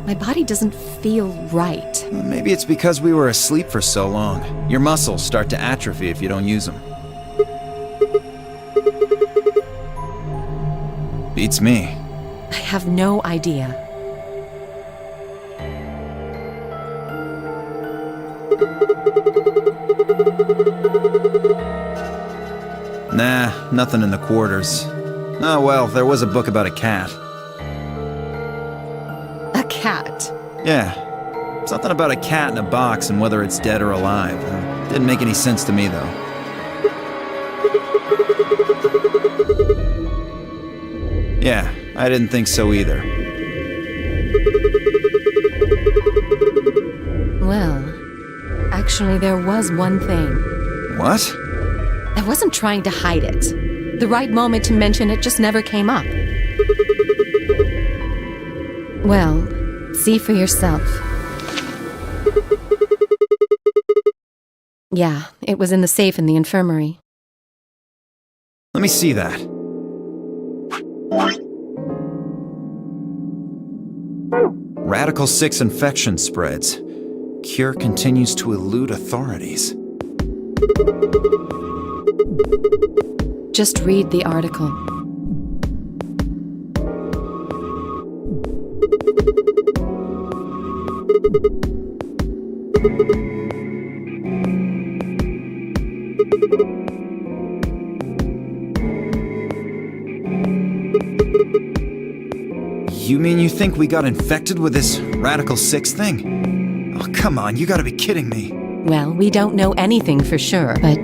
My body doesn't feel right. Maybe it's because we were asleep for so long. Your muscles start to atrophy if you don't use them. Beats me. I have no idea. Nah, nothing in the quarters. Oh well, there was a book about a cat. A cat? Yeah. Something about a cat in a box and whether it's dead or alive. Didn't make any sense to me, though. Yeah, I didn't think so either. Well, actually there was one thing. What? I wasn't trying to hide it. The right moment to mention it just never came up. Well, see for yourself. Yeah, it was in the safe in the infirmary. Let me see that. Radical 6 infection spreads. Cure continues to elude authorities. Just read the article. You mean you think we got infected with this Radical 6 thing? Oh, come on, you gotta be kidding me. Well, we don't know anything for sure, but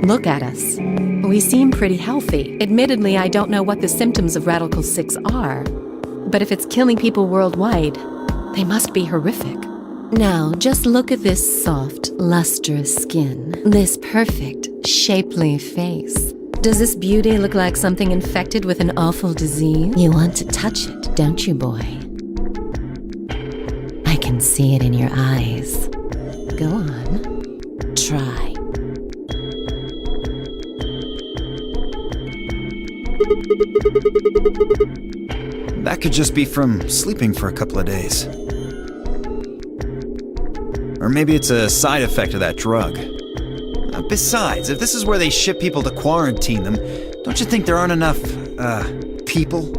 look at us. We seem pretty healthy. Admittedly, I don't know what the symptoms of Radical 6 are. But if it's killing people worldwide, they must be horrific. Now, just look at this soft, lustrous skin. This perfect, shapely face. Does this beauty look like something infected with an awful disease? You want to touch it, don't you, boy? I can see it in your eyes. Go on. Try. That could just be from sleeping for a couple of days. Or maybe it's a side effect of that drug. Besides, if this is where they ship people to quarantine them, don't you think there aren't enough, people?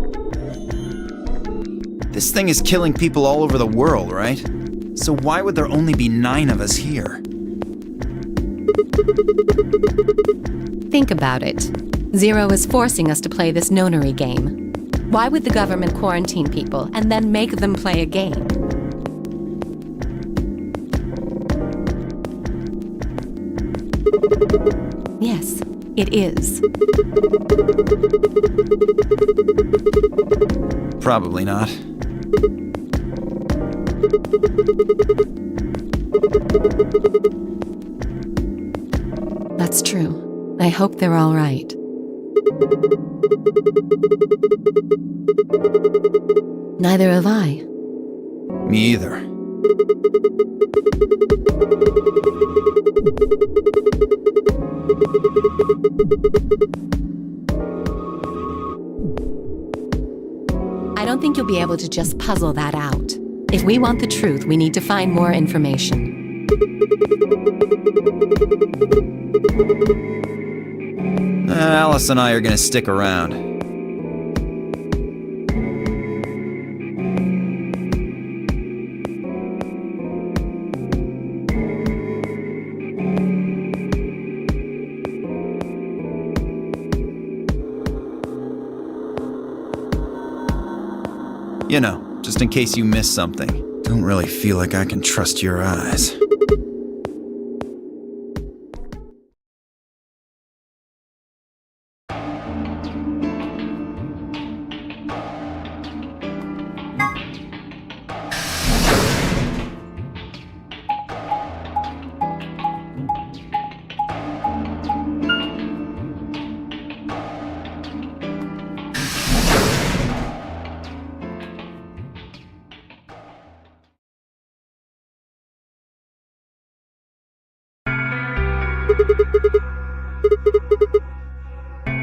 This thing is killing people all over the world, right? So why would there only be 9 of us here? Think about it. Zero is forcing us to play this nonary game. Why would the government quarantine people and then make them play a game? Yes, it is. Probably not. That's true. I hope they're all right. Neither have I. Me either. I don't think you'll be able to just puzzle that out. If we want the truth, we need to find more information. Alice and I are gonna stick around. You know, just in case you miss something. Don't really feel like I can trust your eyes.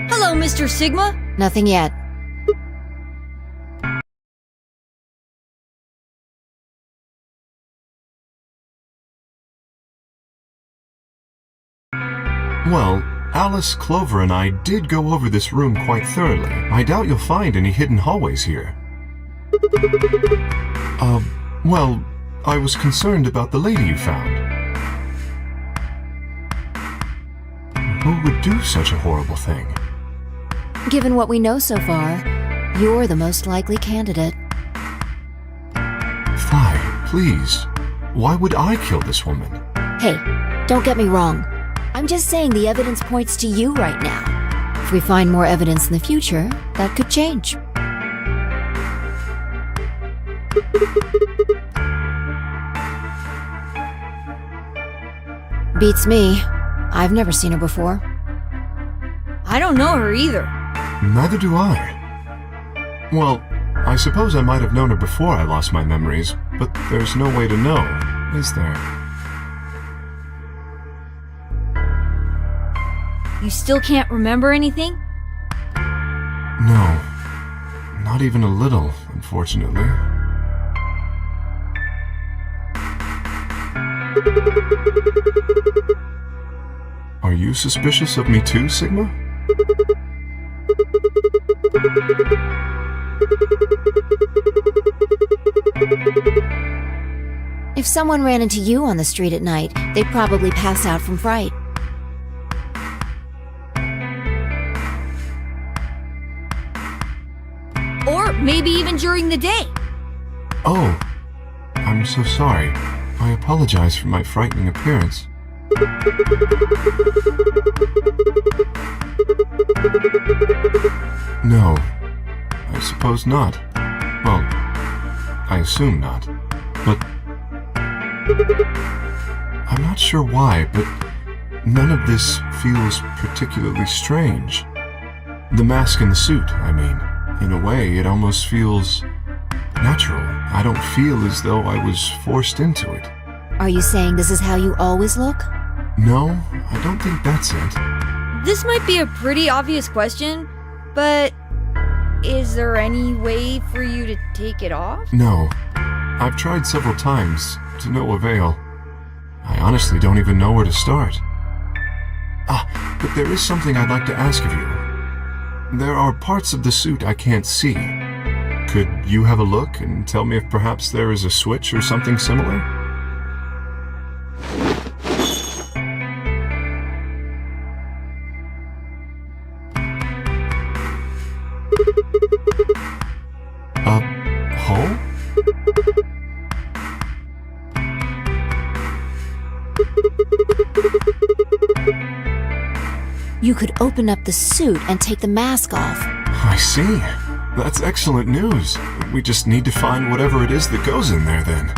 Hello, Mr. Sigma. Nothing yet. Well, Alice, Clover, and I did go over this room quite thoroughly. I doubt you'll find any hidden hallways here. Well, I was concerned about the lady you found. Who would do such a horrible thing? Given what we know so far, you're the most likely candidate. Fly, please. Why would I kill this woman? Hey, don't get me wrong. I'm just saying the evidence points to you right now. If we find more evidence in the future, that could change. Beats me. I've never seen her before. I don't know her either. Neither do I. Well, I suppose I might have known her before I lost my memories, but there's no way to know, is there? You still can't remember anything? No. Not even a little, unfortunately. Are you suspicious of me too, Sigma? If someone ran into you on the street at night, they'd probably pass out from fright. Or maybe even during the day. Oh, I'm so sorry. I apologize for my frightening appearance. No, I suppose not. Well, I assume not. But I'm not sure why, but none of this feels particularly strange. The mask and the suit, I mean. In a way, it almost feels natural. I don't feel as though I was forced into it. Are you saying this is how you always look? No, I don't think that's it. This might be a pretty obvious question, but is there any way for you to take it off? No. I've tried several times, to no avail. I honestly don't even know where to start. But there is something I'd like to ask of you. There are parts of the suit I can't see. Could you have a look and tell me if perhaps there is a switch or something similar? A hole? You could open up the suit and take the mask off. I see. That's excellent news. We just need to find whatever it is that goes in there then.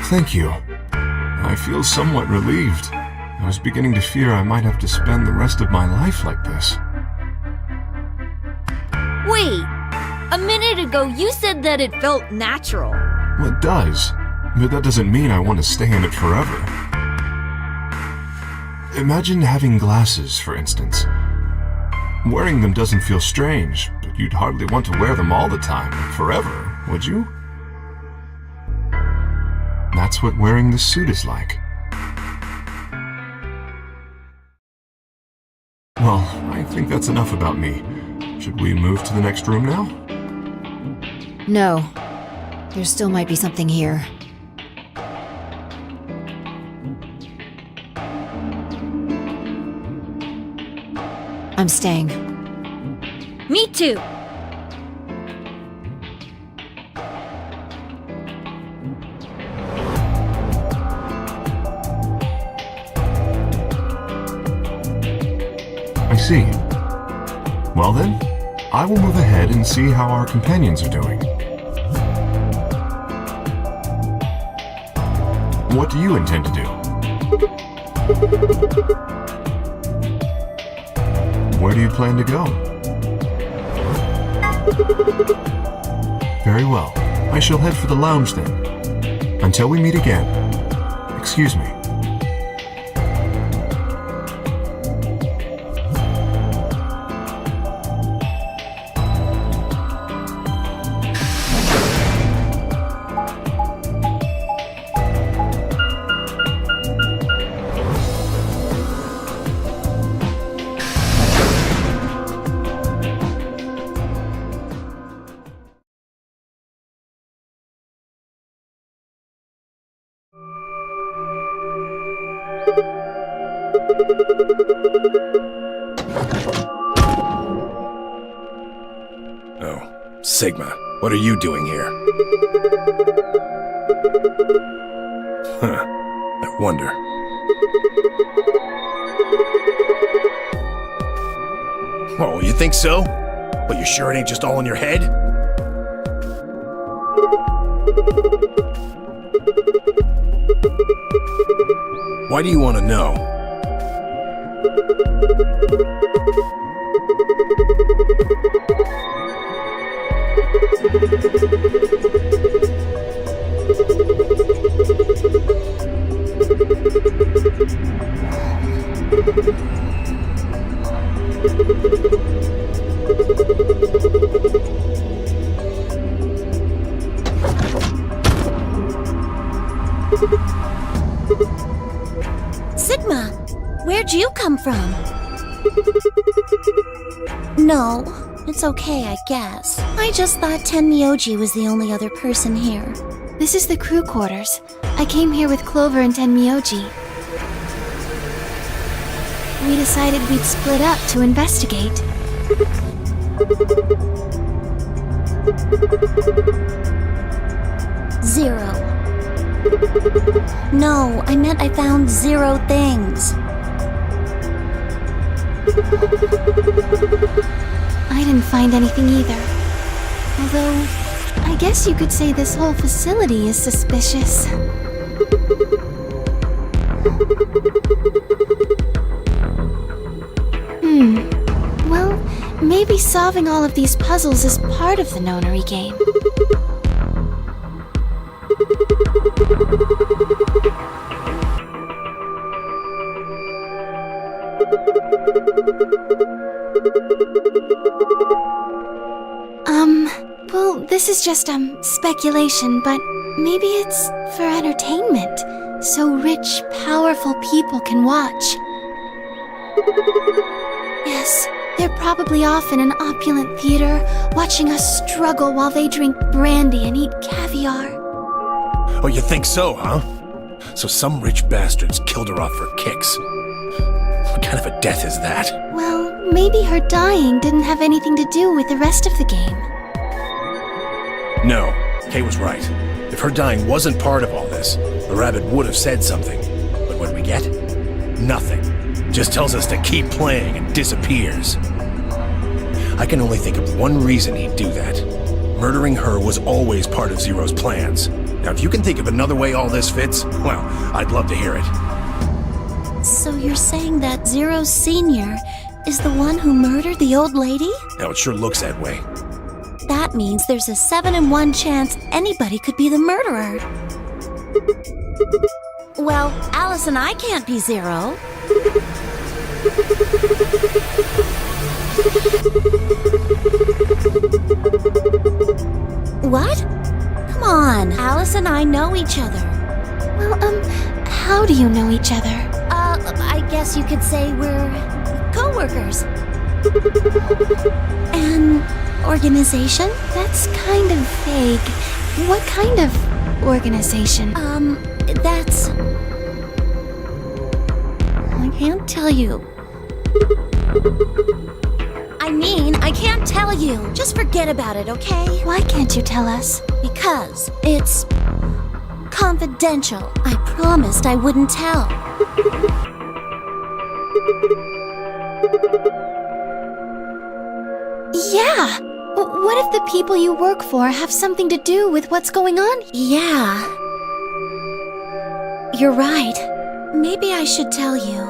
Thank you. I feel somewhat relieved. I was beginning to fear I might have to spend the rest of my life like this. Wait! A minute ago you said that it felt natural. Well, it does, but that doesn't mean I want to stay in it forever. Imagine having glasses, for instance. Wearing them doesn't feel strange, but you'd hardly want to wear them all the time, forever, would you? That's what wearing this suit is like. Well, I think that's enough about me. Should we move to the next room now? No. There still might be something here. I'm staying. Me too. I see. Well then, I will move ahead and see how our companions are doing. What do you intend to do? Where do you plan to go? Very well. I shall head for the lounge then. Until we meet again. Excuse me. Oh, Sigma, what are you doing here? Huh, I wonder. Oh, you think so? But you sure it ain't just all in your head? Why do you want to know? Sigma, where'd you come from? No, it's okay, I guess. I just thought Tenmyoji was the only other person here. This is the crew quarters. I came here with Clover and Tenmyoji. We decided we'd split up to investigate. Zero. No, I meant I found 0 things. I didn't find anything either. Although, I guess you could say this whole facility is suspicious. Well, maybe solving all of these puzzles is part of the nonary game. Well, this is just, speculation, but maybe it's for entertainment, so rich, powerful people can watch. Yes, they're probably off in an opulent theater, watching us struggle while they drink brandy and eat caviar. Oh, you think so, huh? So some rich bastards killed her off for kicks. What kind of a death is that? Well, maybe her dying didn't have anything to do with the rest of the game. No, Kay was right. If her dying wasn't part of all this, the rabbit would have said something. But what do we get? Nothing. Just tells us to keep playing and disappears. I can only think of one reason he'd do that. Murdering her was always part of Zero's plans. Now, if you can think of another way all this fits, well, I'd love to hear it. So you're saying that Zero Sr. is the one who murdered the old lady? Now, it sure looks that way. That means there's a 7 in 1 chance anybody could be the murderer. Well, Alice and I can't be Zero. What? Come on, Alice and I know each other. Well, how do you know each other? I guess you could say we're co-workers. An organization? That's kind of vague. What kind of organization? That's... I can't tell you. I mean, I can't tell you. Just forget about it, okay? Why can't you tell us? Because it's confidential. I promised I wouldn't tell. Yeah! What if the people you work for have something to do with what's going on? Yeah. You're right. Maybe I should tell you.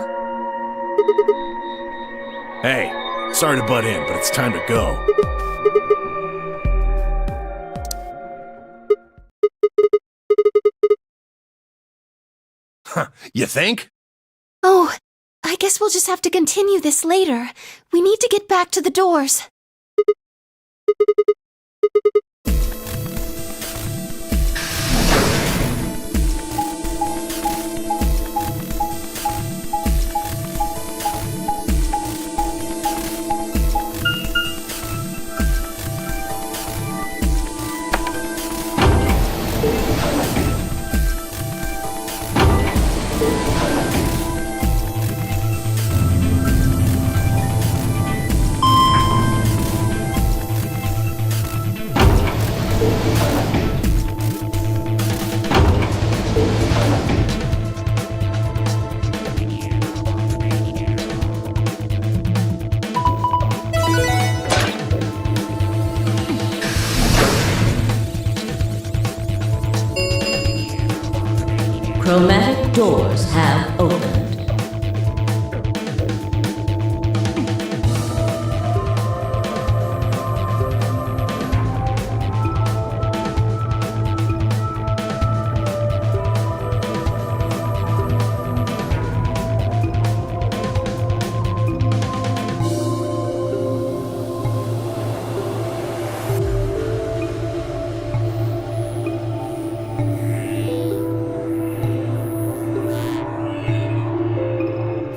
Hey, sorry to butt in, but it's time to go. Huh, you think? Oh, I guess we'll just have to continue this later. We need to get back to the doors. doors have opened.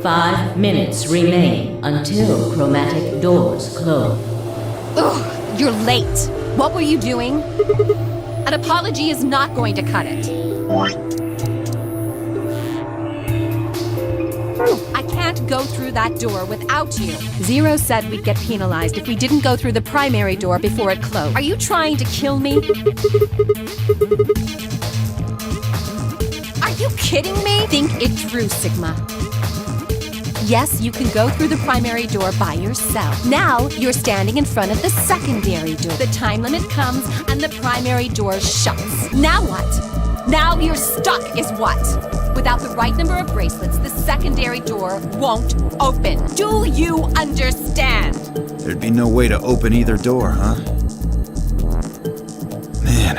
Five minutes remain until chromatic doors close. Ugh, you're late. What were you doing? An apology is not going to cut it. I can't go through that door without you. Zero said we'd get penalized if we didn't go through the primary door before it closed. Are you trying to kill me? Are you kidding me? Think it through, Sigma. Yes, you can go through the primary door by yourself. Now, you're standing in front of the secondary door. The time limit comes and the primary door shuts. Now what? Now you're stuck is what? Without the right number of bracelets, the secondary door won't open. Do you understand? There'd be no way to open either door, huh? Man,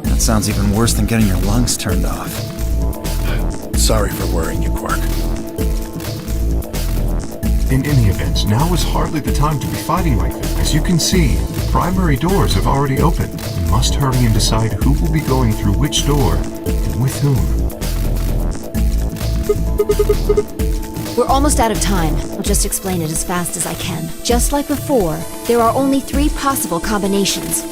that sounds even worse than getting your lungs turned off. Sorry for worrying you, Quark. In any event, now is hardly the time to be fighting like this. As you can see, the primary doors have already opened. We must hurry and decide who will be going through which door and with whom. We're almost out of time. I'll just explain it as fast as I can. Just like before, there are only 3 possible combinations.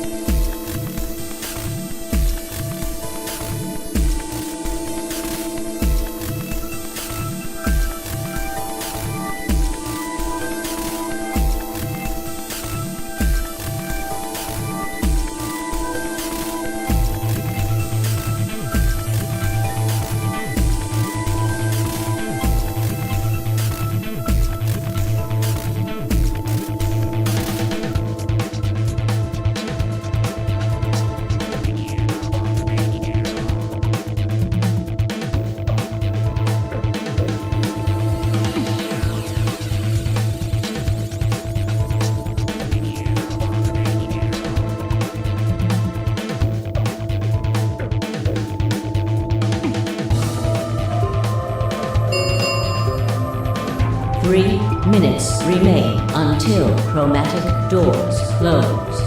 Minutes remain until chromatic doors close.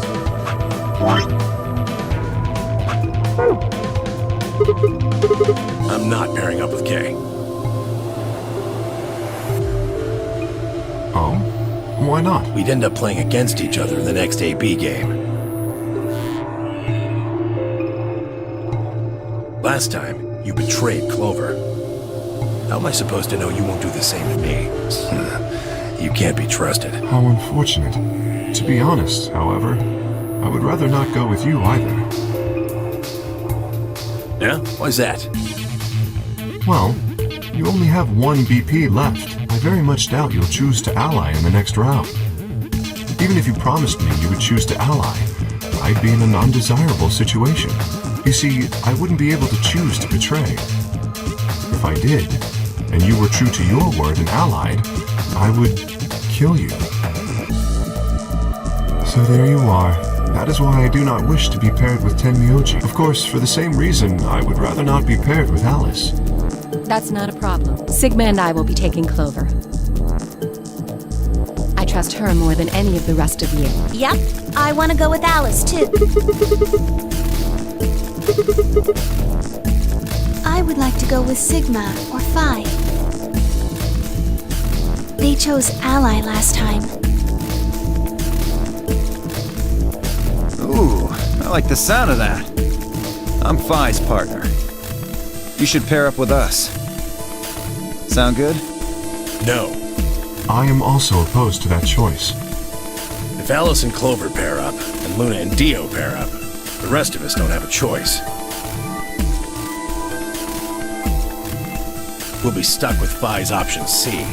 I'm not pairing up with Kay. Oh? Why not? We'd end up playing against each other in the next AB game. Last time, you betrayed Clover. How am I supposed to know you won't do the same to me? You can't be trusted. How unfortunate. To be honest, however, I would rather not go with you either. Yeah? Why's that? Well, you only have 1 BP left. I very much doubt you'll choose to ally in the next round. Even if you promised me you would choose to ally, I'd be in an undesirable situation. You see, I wouldn't be able to choose to betray. If I did, and you were true to your word and allied, I would kill you. So there you are. That is why I do not wish to be paired with Tenmyoji. Of course, for the same reason, I would rather not be paired with Alice. That's not a problem. Sigma and I will be taking Clover. I trust her more than any of the rest of you. Yep, I want to go with Alice, too. I would like to go with Sigma or Phi. They chose Ally last time. Ooh, I like the sound of that. I'm Phi's partner. You should pair up with us. Sound good? No. I am also opposed to that choice. If Alice and Clover pair up, and Luna and Dio pair up, the rest of us don't have a choice. We'll be stuck with Phi's option C.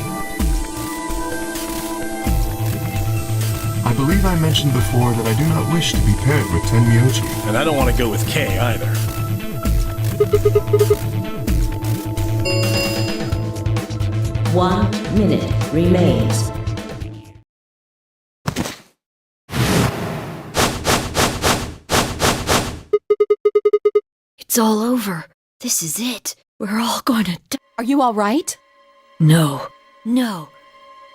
I believe I mentioned before that I do not wish to be paired with Tenmyoji. And I don't want to go with Kay either. 1 minute remains. It's all over. This is it. We're all gonna die. Are you all right? No. No.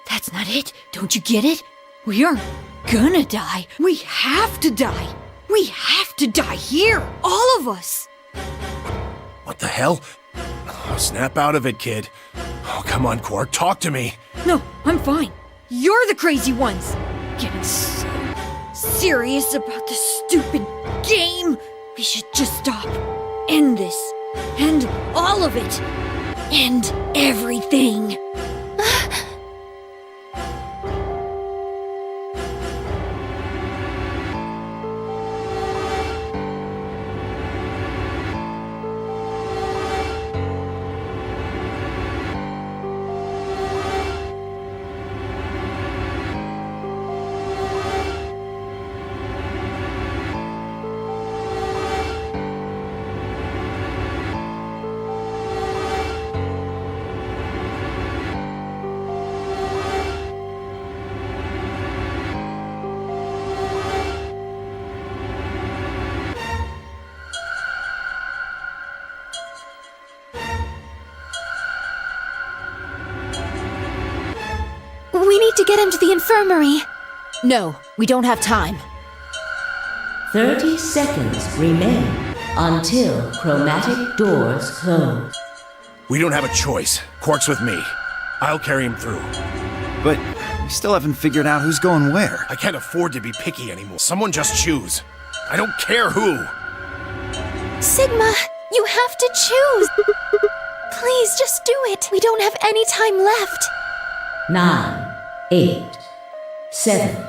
That's not it. Don't you get it? We aren't gonna die. We have to die. We have to die here. All of us. What the hell? Oh, snap out of it, kid. Oh, come on, Quark, talk to me. No, I'm fine. You're the crazy ones. Getting so serious about this stupid game. We should just stop. End this. End all of it. End everything. We need to get him to the infirmary. No, we don't have time. 30 seconds remain until chromatic doors close. We don't have a choice. Quark's with me. I'll carry him through. But we still haven't figured out who's going where. I can't afford to be picky anymore. Someone just choose. I don't care who. Sigma, you have to choose. Please, just do it. We don't have any time left. 9, 8, 7.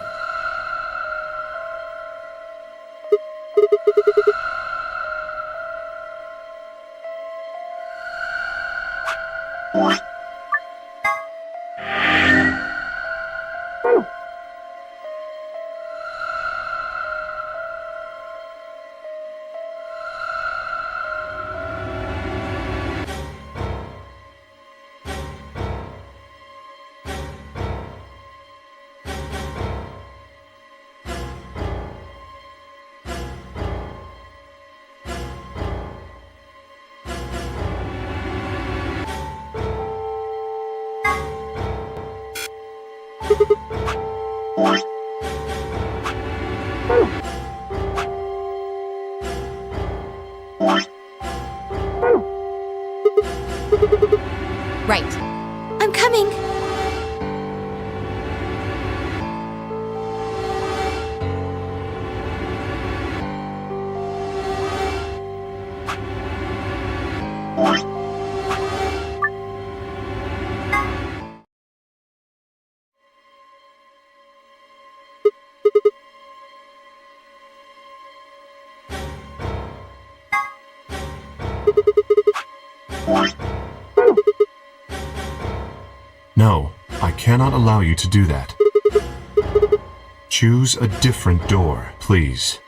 Right. I'm coming. No, I cannot allow you to do that. Choose a different door, please.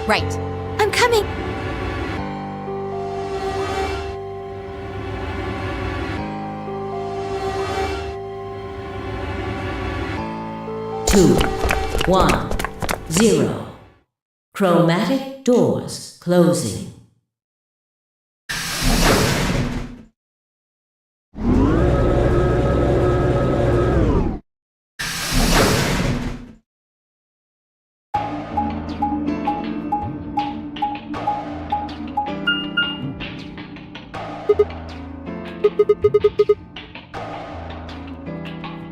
Right. I'm coming. Two, 1, 0. Chromatic doors closing.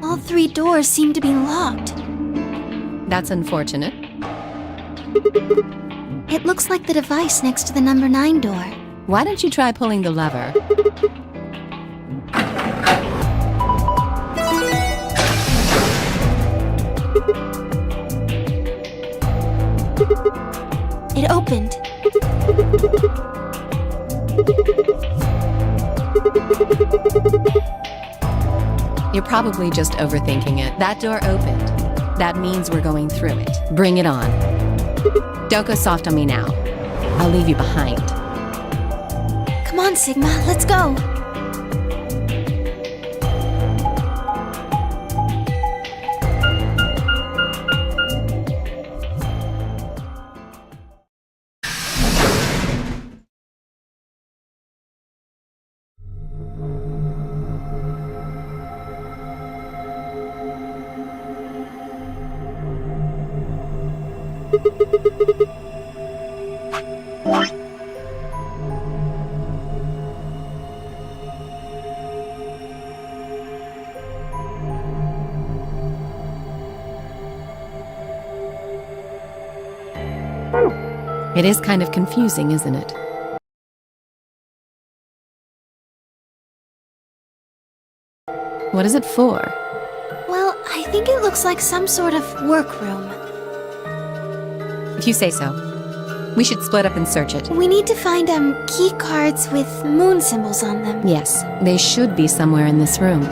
All 3 doors seem to be locked. That's unfortunate. It looks like the device next to the number 9 door. Why don't you try pulling the lever? It opened. You're probably just overthinking it. That door opened. That means we're going through it. Bring it on. Don't go soft on me now. I'll leave you behind. Come on, Sigma, let's go. It is kind of confusing, isn't it? What is it for? Well, I think it looks like some sort of workroom. If you say so. We should split up and search it. We need to find key cards with moon symbols on them. Yes, they should be somewhere in this room.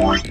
What?